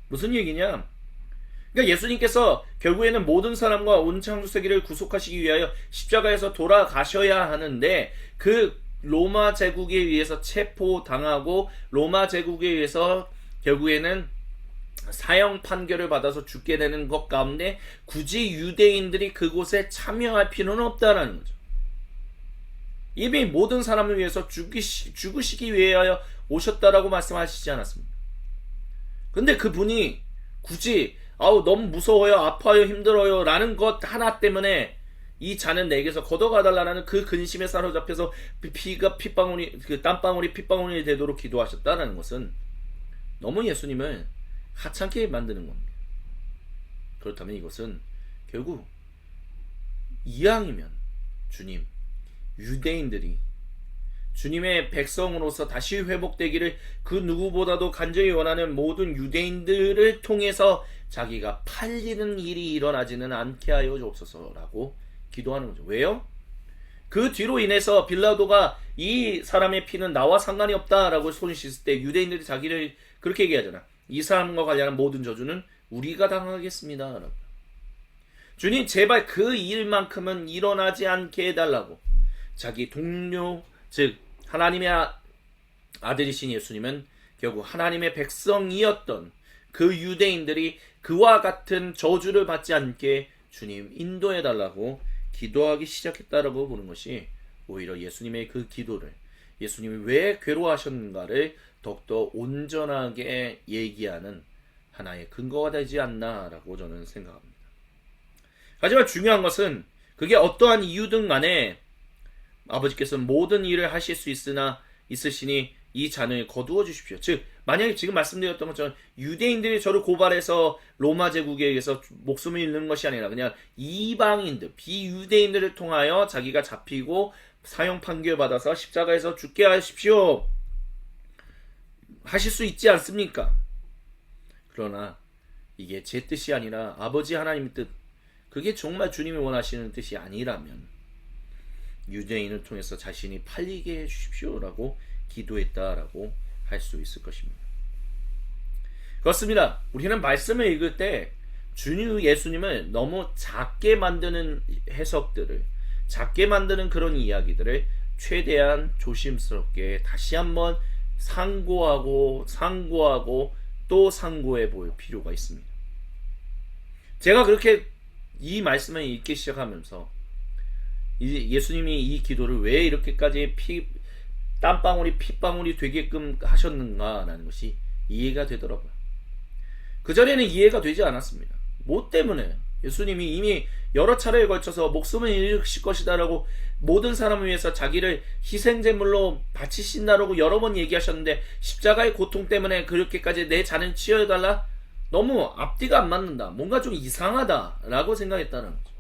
A: 무슨 얘기냐? 그러니까 예수님께서 결국에는 모든 사람과 온 창조세계를 구속하시기 위하여 십자가에서 돌아가셔야 하는데, 그 로마 제국에 의해서 체포당하고 로마 제국에 의해서 결국에는 사형 판결을 받아서 죽게 되는 것 가운데 굳이 유대인들이 그곳에 참여할 필요는 없다라는 거죠. 이미 모든 사람을 위해서 죽으시기 위하여 오셨다라고 말씀하시지 않았습니까? 근데 그분이 굳이 너무 무서워요, 아파요, 힘들어요 라는 것 하나 때문에 이 잔은 내게서 걷어가달라는 그 근심에 사로잡혀서 땀방울이 핏방울이 되도록 기도하셨다는 것은 너무 예수님을 하찮게 만드는 겁니다. 그렇다면 이것은 결국 이왕이면 주님, 유대인들이 주님의 백성으로서 다시 회복되기를 그 누구보다도 간절히 원하는 모든 유대인들을 통해서 자기가 팔리는 일이 일어나지는 않게 하여 주옵소서라고 기도하는 거죠. 왜요? 그 뒤로 인해서 빌라도가 이 사람의 피는 나와 상관이 없다라고 손 씻을 때 유대인들이 자기를 그렇게 얘기하잖아. 이 사람과 관련한 모든 저주는 우리가 당하겠습니다 라고. 주님 제발 그 일만큼은 일어나지 않게 해달라고 자기 동료, 즉 하나님의 아들이신 예수님은 결국 하나님의 백성이었던 그 유대인들이 그와 같은 저주를 받지 않게 주님 인도해달라고 기도하기 시작했다라고 보는 것이 오히려 예수님의 그 기도를, 예수님이 왜 괴로워하셨는가를 더욱더 온전하게 얘기하는 하나의 근거가 되지 않나라고 저는 생각합니다. 하지만 중요한 것은 그게 어떠한 이유든 간에 아버지께서는 모든 일을 하실 수 있으시니 이 잔을 거두어 주십시오. 즉 만약에 지금 말씀드렸던 것처럼 유대인들이 저를 고발해서 로마 제국에 의해서 목숨을 잃는 것이 아니라 그냥 이방인들, 비유대인들을 통하여 자기가 잡히고 사형 판결 받아서 십자가에서 죽게 하십시오 하실 수 있지 않습니까? 그러나 이게 제 뜻이 아니라 아버지 하나님의 뜻, 그게 정말 주님이 원하시는 뜻이 아니라면 유대인을 통해서 자신이 팔리게 해주십시오라고 기도했다라고 할 수 있을 것입니다. 그렇습니다. 우리는 말씀을 읽을 때 주님 예수님을 너무 작게 만드는 해석들을, 작게 만드는 그런 이야기들을 최대한 조심스럽게 다시 한번 상고하고 또 상고해 볼 필요가 있습니다. 제가 그렇게 이 말씀을 읽기 시작하면서 예수님이 이 기도를 왜 이렇게까지 땀방울이 핏방울이 되게끔 하셨는가라는 것이 이해가 되더라고요. 그전에는 이해가 되지 않았습니다. 뭐 때문에? 예수님이 이미 여러 차례에 걸쳐서 목숨을 잃으실 것이다라고 모든 사람을 위해서 자기를 희생제물로 바치신다라고 여러 번 얘기하셨는데 십자가의 고통 때문에 그렇게까지 내 잔을 치워달라? 너무 앞뒤가 안 맞는다. 뭔가 좀 이상하다라고 생각했다는 거죠.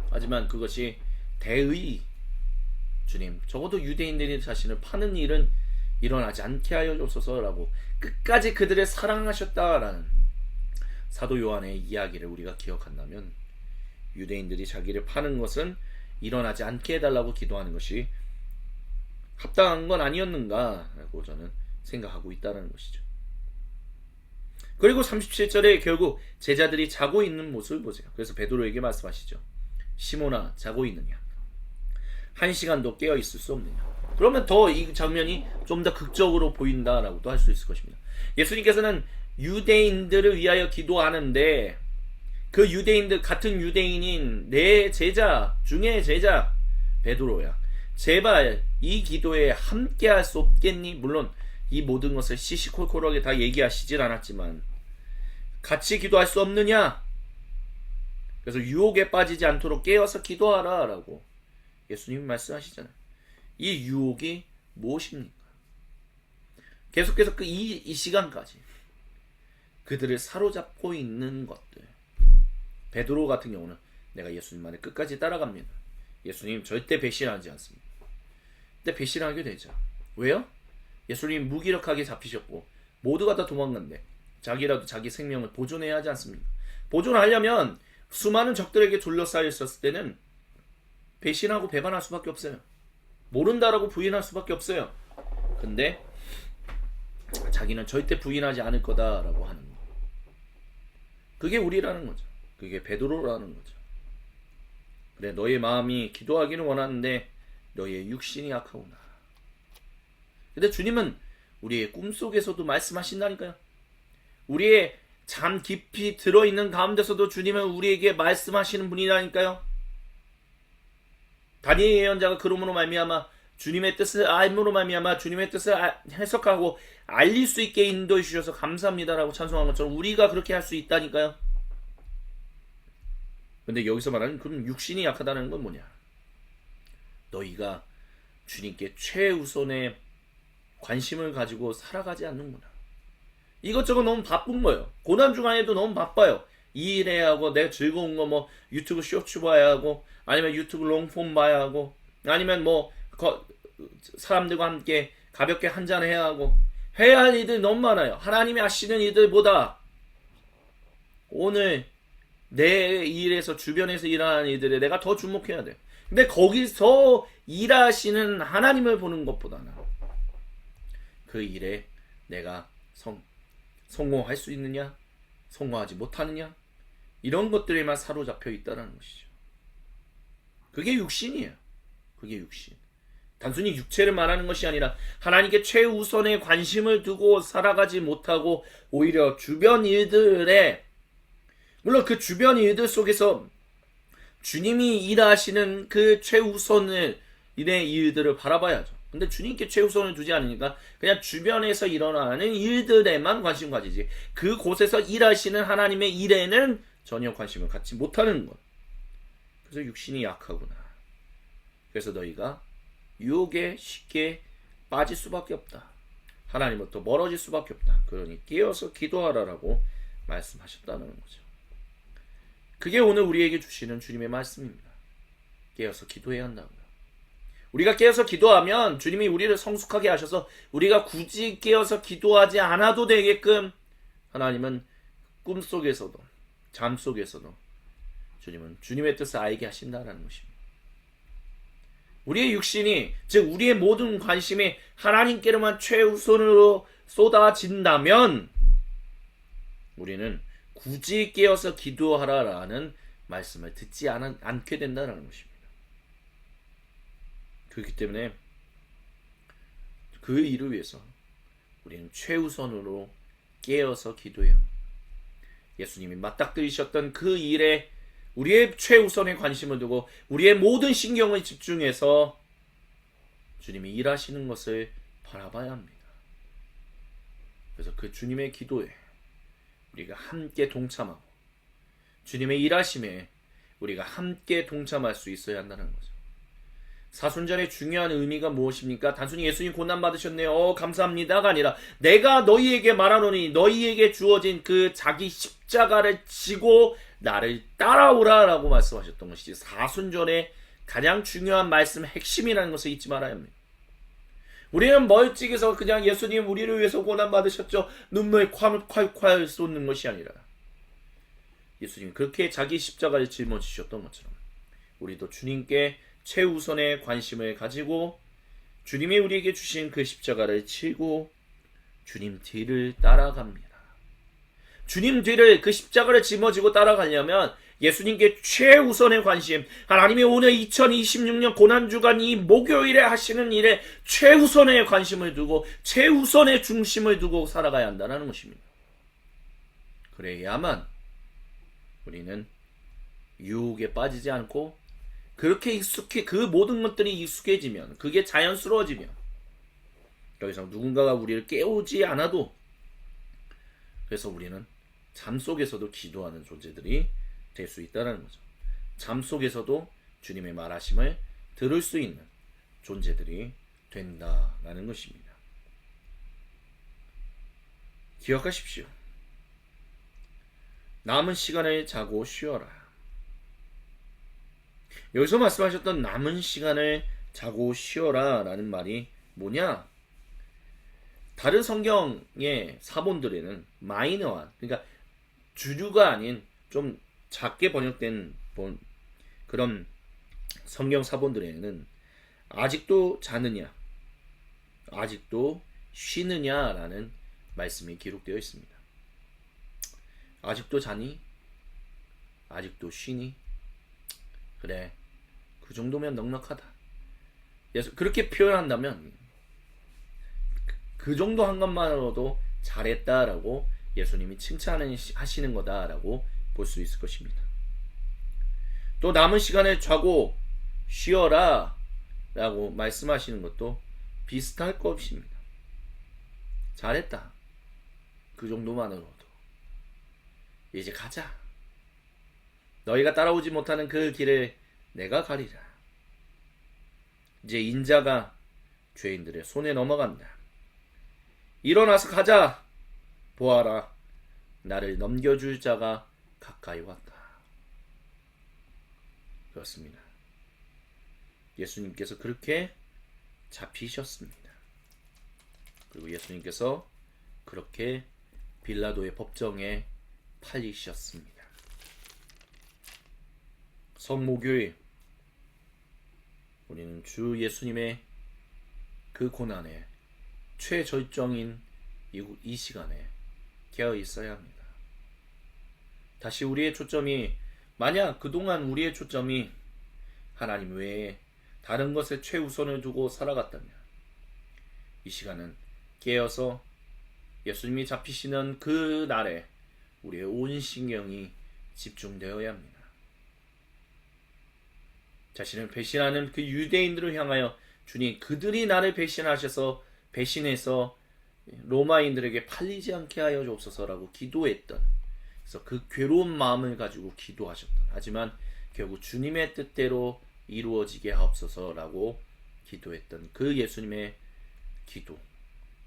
A: 하지만 그것이 대의, 주님 적어도 유대인들이 자신을 파는 일은 일어나지 않게 하여 주소서라고 끝까지 그들을 사랑하셨다라는 사도 요한의 이야기를 우리가 기억한다면 유대인들이 자기를 파는 것은 일어나지 않게 해달라고 기도하는 것이 합당한 건 아니었는가라고 저는 생각하고 있다는 것이죠. 그리고 37절에 결국 제자들이 자고 있는 모습을 보세요. 그래서 베드로에게 말씀하시죠. 시몬아 자고 있느냐? 1시간도 깨어 있을 수 없느냐? 그러면 더 이 장면이 좀 더 극적으로 보인다라고도 할 수 있을 것입니다. 예수님께서는 유대인들을 위하여 기도하는데 그 유대인들, 같은 유대인인 내 제자 중에 제자 베드로야, 제발 이 기도에 함께 할 수 없겠니? 물론 이 모든 것을 시시콜콜하게 다 얘기하시질 않았지만 같이 기도할 수 없느냐? 그래서 유혹에 빠지지 않도록 깨어서 기도하라 라고 예수님이 말씀하시잖아요. 이 유혹이 무엇입니까? 계속해서 이 시간까지 그들을 사로잡고 있는 것들. 베드로 같은 경우는 내가 예수님 말에 끝까지 따라갑니다. 예수님 절대 배신하지 않습니다. 근데 배신하게 되죠. 왜요? 예수님 무기력하게 잡히셨고 모두가 다 도망갔는데 자기라도 자기 생명을 보존해야 하지 않습니까? 보존하려면 수많은 적들에게 둘러싸여 있었을 때는 배신하고 배반할 수밖에 없어요. 모른다라고 부인할 수밖에 없어요. 근데 자기는 절대 부인하지 않을 거다라고 하는 거. 그게 우리라는 거죠. 그게 베드로라는 거죠. 그래, 너의 마음이 기도하기는 원하는데 너의 육신이 약하구나. 근데 주님은 우리의 꿈속에서도 말씀하신다니까요. 우리의 잠 깊이 들어있는 가운데서도 주님은 우리에게 말씀하시는 분이라니까요. 다니엘 예언자가 그러므로 말미암아 주님의 뜻을 알므로 말미암아 주님의 뜻을 해석하고 알릴 수 있게 인도해 주셔서 감사합니다라고 찬송한 것처럼 우리가 그렇게 할 수 있다니까요. 근데 여기서 말하는 그럼 육신이 약하다는 건 뭐냐? 너희가 주님께 최우선의 관심을 가지고 살아가지 않는구나. 이것저것 너무 바쁜 거예요. 고난중 안에도 너무 바빠요. 이 일 해야 하고, 내가 즐거운 거 뭐 유튜브 쇼츠 봐야 하고, 아니면 유튜브 롱폼 봐야 하고, 아니면 뭐 사람들과 함께 가볍게 한잔 해야 하고, 해야 할 일들 너무 많아요. 하나님이 하시는 일들보다 오늘 내 일에서 주변에서 일하는 일들에 내가 더 주목해야 돼. 근데 거기서 일하시는 하나님을 보는 것보다는 그 일에 내가 성공할 수 있느냐, 성공하지 못하느냐, 이런 것들에만 사로잡혀 있다는 것이죠. 그게 육신이에요. 그게 육신. 단순히 육체를 말하는 것이 아니라 하나님께 최우선의 관심을 두고 살아가지 못하고 오히려 주변 일들에, 물론 그 주변 일들 속에서 주님이 일하시는 그 최우선의 일들을 바라봐야죠. 근데 주님께 최우선을 두지 않으니까 그냥 주변에서 일어나는 일들에만 관심 가지지, 그곳에서 일하시는 하나님의 일에는 전혀 관심을 갖지 못하는 것. 그래서 육신이 약하구나. 그래서 너희가 유혹에 쉽게 빠질 수밖에 없다. 하나님부터 멀어질 수밖에 없다. 그러니 깨어서 기도하라라고 말씀하셨다는 거죠. 그게 오늘 우리에게 주시는 주님의 말씀입니다. 깨어서 기도해야 한다고요. 우리가 깨어서 기도하면 주님이 우리를 성숙하게 하셔서 우리가 굳이 깨어서 기도하지 않아도 되게끔 하나님은 꿈속에서도 잠속에서도 주님은 주님의 뜻을 알게 하신다는 것입니다. 우리의 육신이, 즉 우리의 모든 관심이 하나님께로만 최우선으로 쏟아진다면 우리는 굳이 깨어서 기도하라라는 말씀을 듣지 않게 된다는 것입니다. 그렇기 때문에 그 일을 위해서 우리는 최우선으로 깨어서 기도해야 합니다. 예수님이 맞닥뜨리셨던 그 일에 우리의 최우선의 관심을 두고 우리의 모든 신경을 집중해서 주님이 일하시는 것을 바라봐야 합니다. 그래서 그 주님의 기도에 우리가 함께 동참하고 주님의 일하심에 우리가 함께 동참할 수 있어야 한다는 거죠. 사순절의 중요한 의미가 무엇입니까? 단순히 예수님 고난받으셨네요, 감사합니다가 아니라 내가 너희에게 말하노니 너희에게 주어진 그 자기 십자가를 지고 나를 따라오라 라고 말씀하셨던 것이지, 사순절의 가장 중요한 말씀 핵심이라는 것을 잊지 말아야 합니다. 우리는 멀찍이서 그냥 예수님 우리를 위해서 고난받으셨죠, 눈물 콸콸콸 쏟는 것이 아니라 예수님이 그렇게 자기 십자가를 짊어지셨던 것처럼 우리도 주님께 최우선의 관심을 가지고 주님이 우리에게 주신 그 십자가를 지고 주님 뒤를 따라갑니다. 주님 뒤를, 그 십자가를 짊어지고 따라가려면 예수님께 최우선의 관심, 하나님이 오늘 2026년 고난주간 이 목요일에 하시는 일에 최우선의 관심을 두고 최우선의 중심을 두고 살아가야 한다는 것입니다. 그래야만 우리는 유혹에 빠지지 않고 그렇게 그 모든 것들이 익숙해지면, 그게 자연스러워지면 더 이상 누군가가 우리를 깨우지 않아도, 그래서 우리는 잠 속에서도 기도하는 존재들이 될 수 있다는 거죠. 잠 속에서도 주님의 말하심을 들을 수 있는 존재들이 된다라는 것입니다. 기억하십시오. 남은 시간을 자고 쉬어라. 여기서 말씀하셨던 남은 시간을 자고 쉬어라 라는 말이 뭐냐? 다른 성경의 사본들에는 마이너한, 그러니까 주류가 아닌 좀 작게 번역된 그런 성경 사본들에는 아직도 자느냐, 아직도 쉬느냐라는 말씀이 기록되어 있습니다. 아직도 자니? 아직도 쉬니? 그래, 그 정도면 넉넉하다. 그렇게 표현한다면 그 정도 한 것만으로도 잘했다라고 예수님이 칭찬하시는 거다라고 볼 수 있을 것입니다. 또 남은 시간에 자고 쉬어라 라고 말씀하시는 것도 비슷할 것입니다. 잘했다. 그 정도만으로도. 이제 가자. 너희가 따라오지 못하는 그 길을 내가 가리라. 이제 인자가 죄인들의 손에 넘어간다. 일어나서 가자. 보아라. 나를 넘겨줄 자가 가까이 왔다. 그렇습니다. 예수님께서 그렇게 잡히셨습니다. 그리고 예수님께서 그렇게 빌라도의 법정에 팔리셨습니다. 성목요일, 우리는 주 예수님의 그 고난의 최절정인 이 시간에 깨어 있어야 합니다. 다시 우리의 초점이, 만약 그동안 우리의 초점이 하나님 외에 다른 것에 최우선을 두고 살아갔다면 이 시간은 깨어서 예수님이 잡히시는 그 날에 우리의 온 신경이 집중되어야 합니다. 자신을 배신하는 그 유대인들을 향하여 주님, 그들이 나를 배신해서 로마인들에게 팔리지 않게 하여 주옵소서라고 기도했던, 그래서 그 괴로운 마음을 가지고 기도하셨던, 하지만 결국 주님의 뜻대로 이루어지게 하옵소서라고 기도했던 그 예수님의 기도,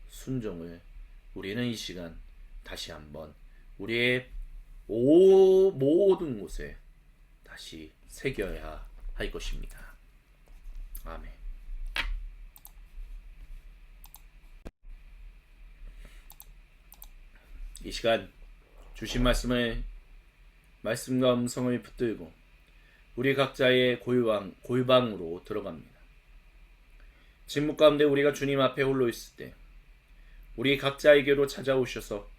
A: 순종을 우리는 이 시간 다시 한번 우리의 모든 곳에 다시 새겨야 할 것입니다. 아멘. 이 시간 주신 말씀과 음성을 붙들고 우리 각자의 골방으로 들어갑니다. 침묵 가운데 우리가 주님 앞에 홀로 있을 때 우리 각자에게로 찾아오셔서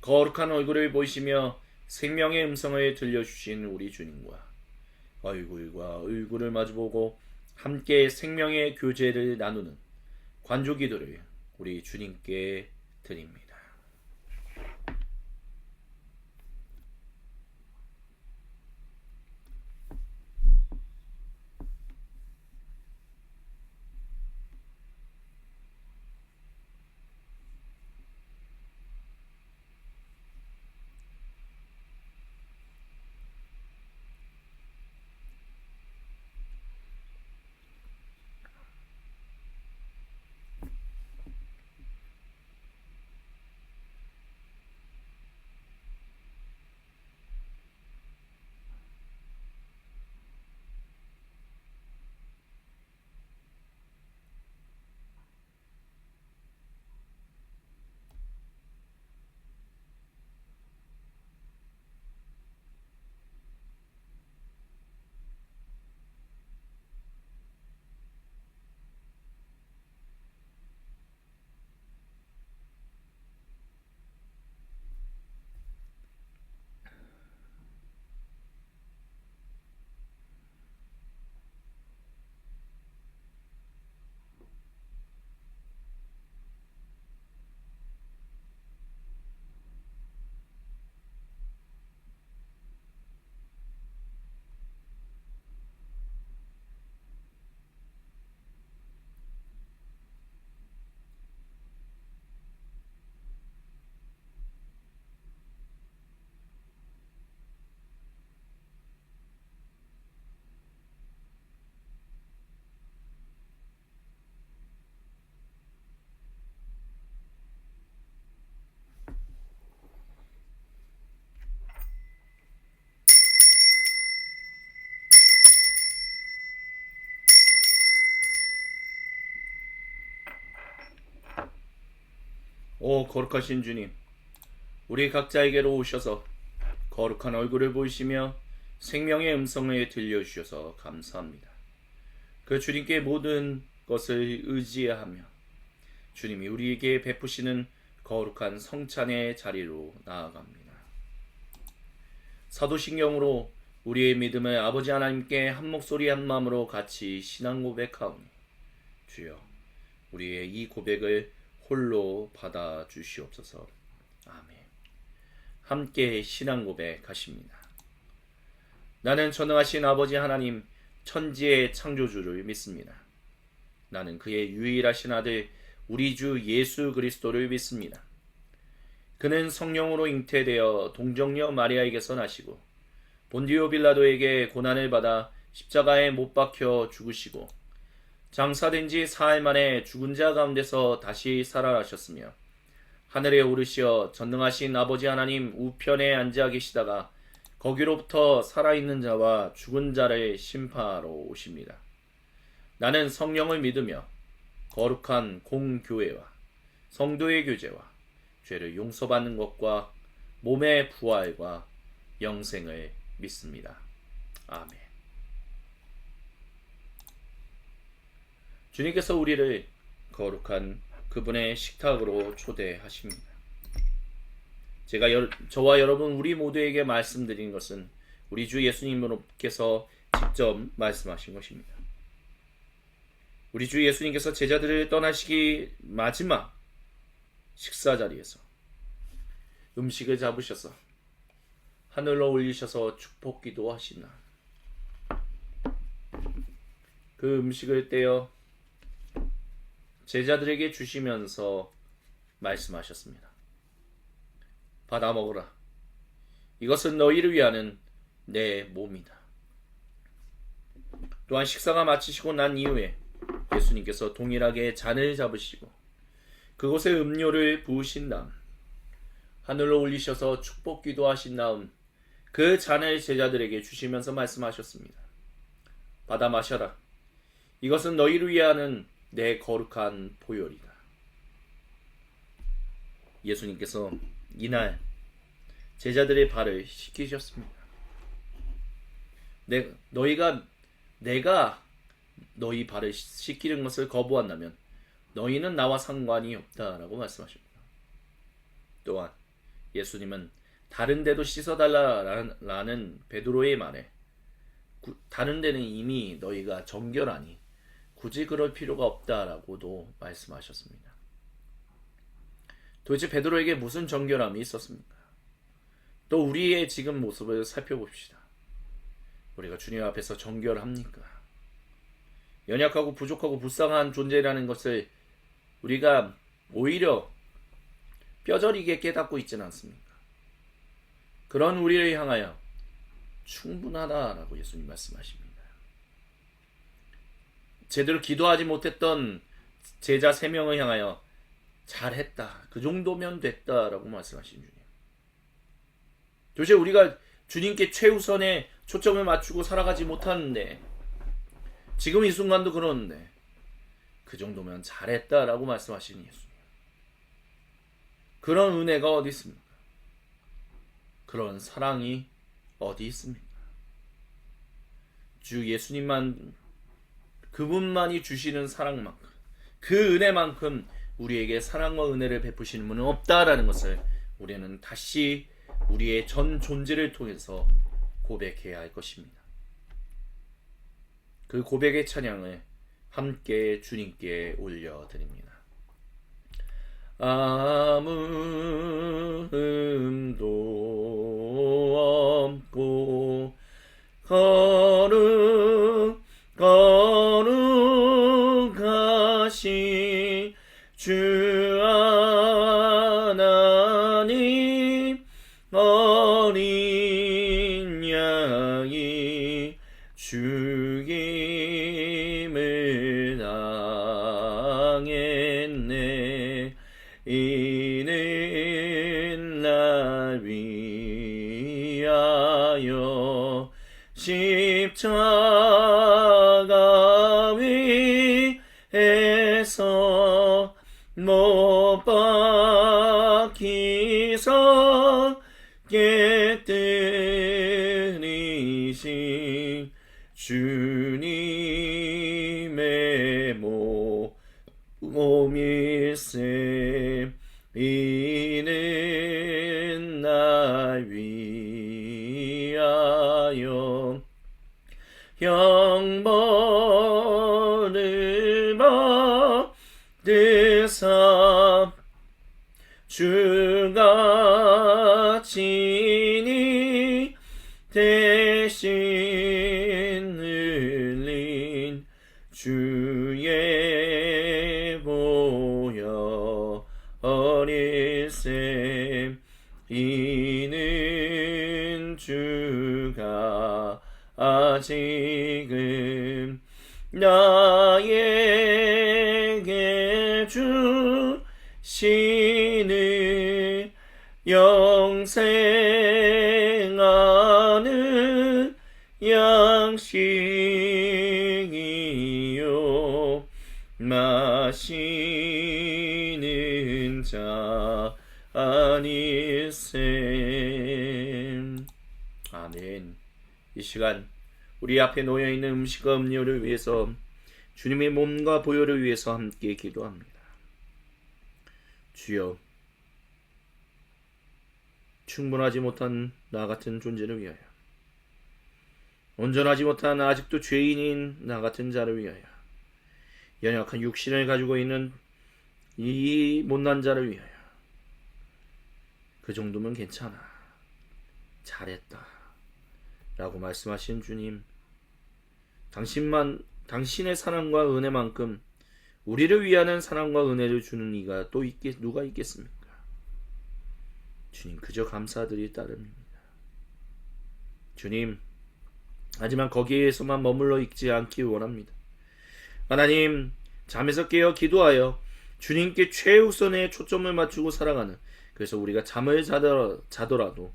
A: 거룩한 얼굴을 보이시며 생명의 음성을 들려주신 우리 주님과 얼굴과 얼굴을 마주보고 함께 생명의 교제를 나누는 관조기도를 우리 주님께 드립니다. 오 거룩하신 주님, 우리 각자에게로 오셔서 거룩한 얼굴을 보이시며 생명의 음성을 들려주셔서 감사합니다. 그 주님께 모든 것을 의지하며 주님이 우리에게 베푸시는 거룩한 성찬의 자리로 나아갑니다. 사도신경으로 우리의 믿음을 아버지 하나님께 한 목소리 한 마음으로 같이 신앙 고백하오니 주여 우리의 이 고백을 홀로 받아 주시옵소서. 아멘. 함께 신앙 고백하십니다. 나는 전능하신 아버지 하나님 천지의 창조주를 믿습니다. 나는 그의 유일하신 아들 우리 주 예수 그리스도를 믿습니다. 그는 성령으로 잉태되어 동정녀 마리아에게서 나시고 본디오 빌라도에게 고난을 받아 십자가에 못 박혀 죽으시고 장사된 지 사흘 만에 죽은 자 가운데서 다시 살아나셨으며 하늘에 오르시어 전능하신 아버지 하나님 우편에 앉아 계시다가 거기로부터 살아있는 자와 죽은 자를 심판하러 오십니다. 나는 성령을 믿으며 거룩한 공교회와 성도의 교제와 죄를 용서받는 것과 몸의 부활과 영생을 믿습니다. 아멘. 주님께서 우리를 거룩한 그분의 식탁으로 초대하십니다. 제가 저와 여러분 우리 모두에게 말씀드린 것은 우리 주 예수님께서 직접 말씀하신 것입니다. 우리 주 예수님께서 제자들을 떠나시기 마지막 식사 자리에서 음식을 잡으셔서 하늘로 올리셔서 축복 기도하시나 그 음식을 떼어 제자들에게 주시면서 말씀하셨습니다. 받아 먹으라. 이것은 너희를 위하는 내 몸이다. 또한 식사가 마치시고 난 이후에 예수님께서 동일하게 잔을 잡으시고 그곳에 음료를 부으신 다음 하늘로 올리셔서 축복 기도하신 다음 그 잔을 제자들에게 주시면서 말씀하셨습니다. 받아 마셔라. 이것은 너희를 위하는 내 거룩한 보혈이다. 예수님께서 이날 제자들의 발을 씻기셨습니다. 내가 너희 발을 씻기는 것을 거부한다면 너희는 나와 상관이 없다라고 말씀하십니다. 또한 예수님은 다른 데도 씻어달라는 베드로의 말에 다른 데는 이미 너희가 정결하니 굳이 그럴 필요가 없다라고도 말씀하셨습니다. 도대체 베드로에게 무슨 정결함이 있었습니까? 또 우리의 지금 모습을 살펴봅시다. 우리가 주님 앞에서 정결합니까? 연약하고 부족하고 불쌍한 존재라는 것을 우리가 오히려 뼈저리게 깨닫고 있지는 않습니까? 그런 우리를 향하여 충분하다라고 예수님 말씀하십니다. 제대로 기도하지 못했던 제자 3명을 향하여 잘했다. 그 정도면 됐다라고 말씀하신 주님. 도대체 우리가 주님께 최우선의 초점을 맞추고 살아가지 못하는데 지금 이 순간도 그러는데 그 정도면 잘했다라고 말씀하시는 예수님. 그런 은혜가 어디 있습니까? 그런 사랑이 어디 있습니까? 주 예수님만 그분만이 주시는 사랑만큼 그 은혜만큼 우리에게 사랑과 은혜를 베푸시는 분은 없다라는 것을 우리는 다시 우리의 전 존재를 통해서 고백해야 할 것입니다. 그 고백의 찬양을 함께 주님께 올려드립니다. 아무 흠도 없고 거룩하신 주 하나님 어린 양이 죽임을 당했네. 이는 날 위하여 십자가 위에서 못 박히사 깨끗 붙들리신 주님의 몸일세. 이는 날 위하여 형벌을 받으사 주가 친히 대신 흘린 주의 보혈 어릴세. 이는 주가 지금 나에게 주시는 영생하는 양식이요 마시는 자 아닐세. 아멘. 이 시간 우리 앞에 놓여있는 음식과 음료를 위해서, 주님의 몸과 보혈을 위해서 함께 기도합니다. 주여, 충분하지 못한 나 같은 존재를 위하여, 온전하지 못한 아직도 죄인인 나 같은 자를 위하여, 연약한 육신을 가지고 있는 이 못난 자를 위하여, 그 정도면 괜찮아, 잘했다 라고 말씀하신 주님, 당신의 사랑과 은혜만큼 우리를 위하는 사랑과 은혜를 주는 이가 또 누가 있겠습니까? 주님, 그저 감사드릴 따름입니다. 주님, 하지만 거기에서만 머물러 있지 않기 원합니다. 하나님, 잠에서 깨어 기도하여 주님께 최우선의 초점을 맞추고 살아가는, 그래서 우리가 잠을 자더라도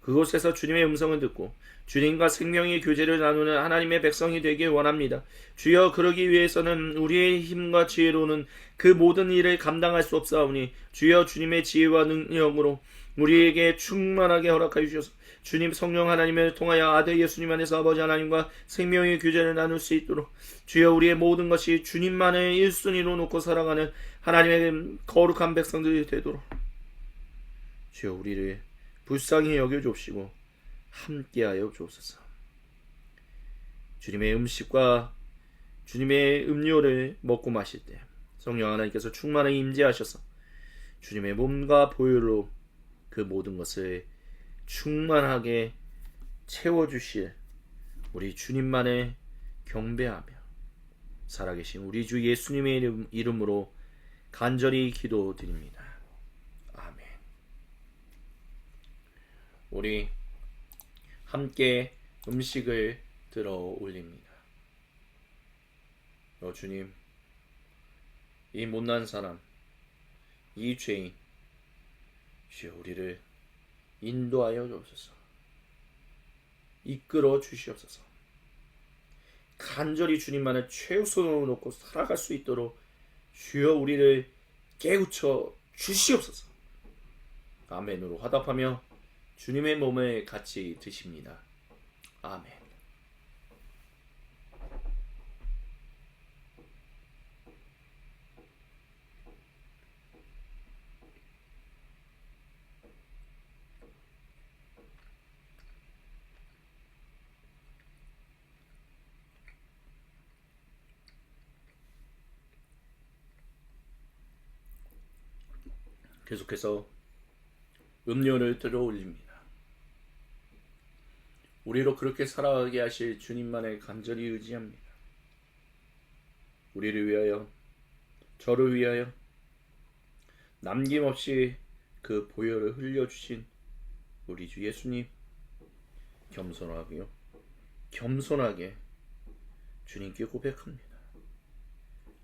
A: 그곳에서 주님의 음성을 듣고 주님과 생명의 교제를 나누는 하나님의 백성이 되길 원합니다. 주여, 그러기 위해서는 우리의 힘과 지혜로는 그 모든 일을 감당할 수 없사오니 주여, 주님의 지혜와 능력으로 우리에게 충만하게 허락하여 주셔서 주님 성령 하나님을 통하여 아들 예수님 안에서 아버지 하나님과 생명의 교제를 나눌 수 있도록 주여, 우리의 모든 것이 주님만을 1순위로 놓고 살아가는 하나님의 거룩한 백성들이 되도록 주여, 우리를 불쌍히 여겨주옵시고 함께하여 주옵소서. 주님의 음식과 주님의 음료를 먹고 마실 때 성령 하나님께서 충만하게 임재하셔서 주님의 몸과 보혈로 그 모든 것을 충만하게 채워주실 우리 주님만을 경배하며 살아계신 우리 주 예수님의 이름으로 간절히 기도드립니다. 아멘. 우리 함께 음식을 들어 올립니다. 주님, 이 못난 사람, 이 죄인, 주여, 우리를 인도하여 주옵소서. 이끌어 주시옵소서. 간절히 주님만을 최우선으로 놓고 살아갈 수 있도록 주여, 우리를 깨우쳐 주시옵소서. 아멘으로 화답하며 주님의 몸을 같이 드십니다. 아멘. 계속해서 음료를 들어 올립니다. 우리로 그렇게 살아가게 하실 주님만을 간절히 의지합니다. 우리를 위하여, 저를 위하여 남김없이 그 보혈을 흘려주신 우리 주 예수님, 겸손하게 주님께 고백합니다.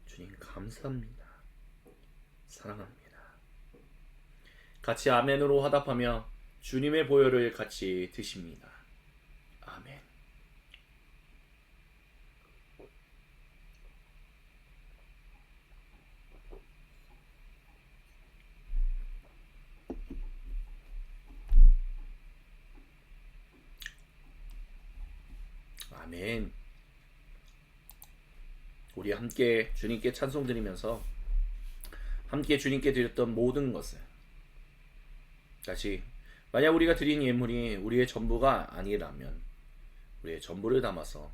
A: 주님, 감사합니다. 사랑합니다. 같이 아멘으로 화답하며 주님의 보혈을 같이 드십니다. 아멘. 아멘. 우리 함께 주님께 찬송 드리면서 함께 주님께 드렸던 모든 것을 다시, 만약 우리가 드린 예물이 우리의 전부가 아니라면 우리의 전부를 담아서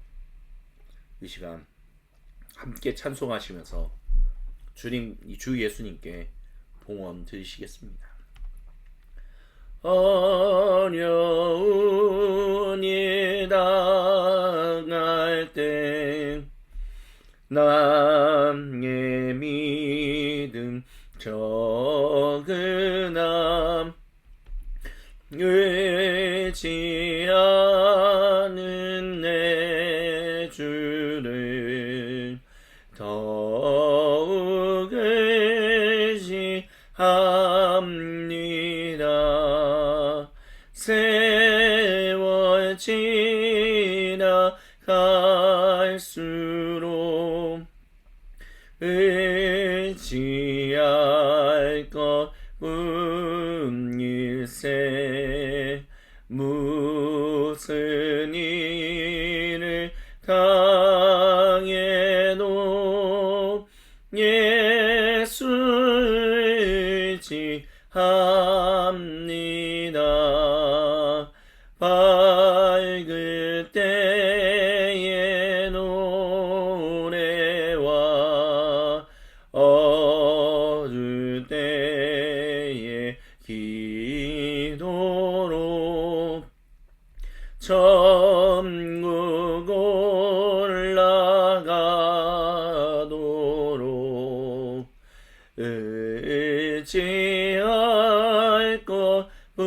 A: 이 시간 함께 찬송하시면서 주 예수님께 봉헌 드리시겠습니다. 어려운 일 당할 때 남의 믿음 적으나 의지하는 내 주를 더욱 의지합니다. 세월 지나갈수록 의지할 것뿐일세. 무슨 일을 당해도 예수 의지합니다. 밝을 때의 노래와 어두울 때의 기도로 천국 올라가도록 의지할 것뿐일세.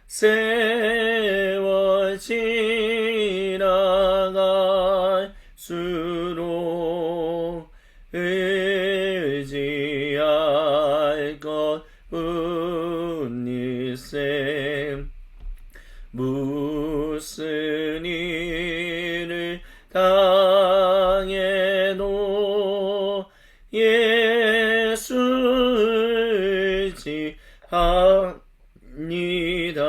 A: 세월 지나갈수록 의지할 것뿐일세. 무슨 일을 당해도 예수 의지합니다.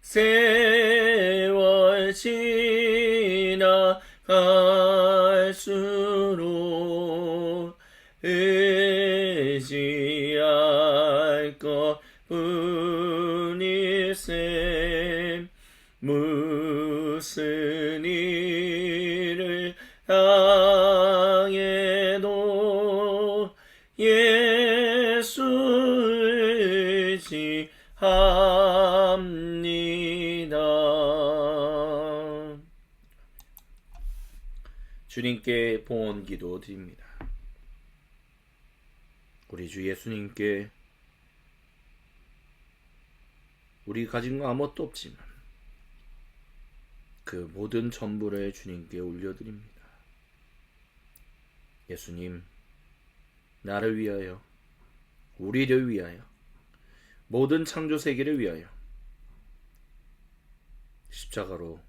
A: 세월 지나갈수록 의지할 것뿐일세. 무슨 일을 당해도 예수 의지합니다. 주님께 봉헌 기도 드립니다. 우리 주 예수님께 우리 가진 거 아무것도 없지만 그 모든 전부를 주님께 올려드립니다. 예수님, 나를 위하여, 우리를 위하여, 모든 창조 세계를 위하여 십자가로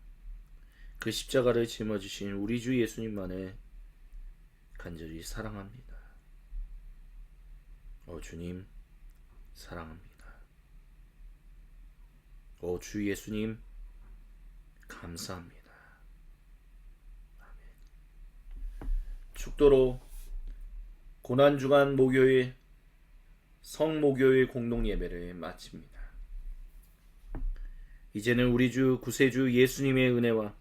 A: 그 십자가를 짊어지신 우리 주 예수님만을 간절히 사랑합니다. 주님, 사랑합니다. 주 예수님, 감사합니다. 아멘. 축도로 고난주간 목요일 성목요일 공동예배를 마칩니다. 이제는 우리 주 구세주 예수님의 은혜와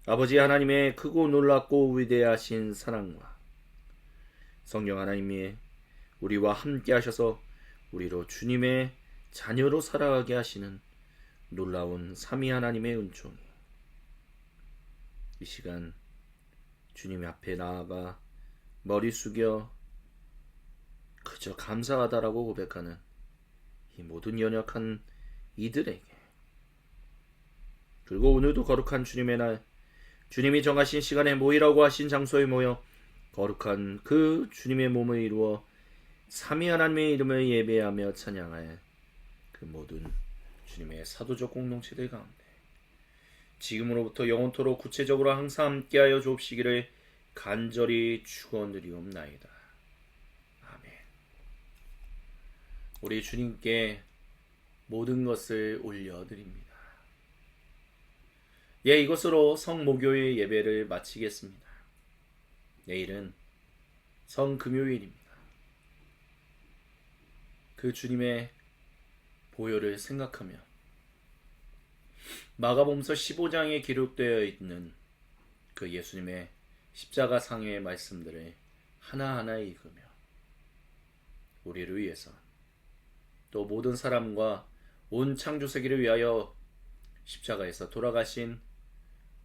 A: 아버지 하나님의 크고 놀랍고 위대하신 사랑과 성령 하나님의 우리와 함께 하셔서 우리로 주님의 자녀로 살아가게 하시는 놀라운 삼위 하나님의 은총이 이 시간 주님 앞에 나아가 머리 숙여 그저 감사하다라고 고백하는 이 모든 연약한 이들에게, 그리고 오늘도 거룩한 주님의 날, 주님이 정하신 시간에 모이라고 하신 장소에 모여 거룩한 그 주님의 몸을 이루어 삼위 하나님의 이름을 예배하며 찬양할 그 모든 주님의 사도적 공동체들 가운데 지금으로부터 영원토록 구체적으로 항상 함께하여 주옵시기를 간절히 모든 것을 올려드립니다. 예, 이것으로 성목요일 예배를 마치겠습니다. 내일은 성금요일입니다. 그 주님의 보혈을 생각하며 마가복음서 15장에 기록되어 있는 그 예수님의 십자가 상의 말씀들을 하나하나 읽으며 우리를 위해서 또 모든 사람과 온 창조세계를 위하여 십자가에서 돌아가신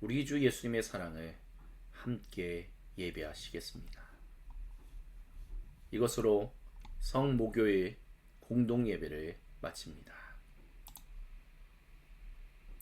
A: 우리 주 예수님의 사랑을 함께 예배하시겠습니다. 이것으로 성목요일 공동예배를 마칩니다.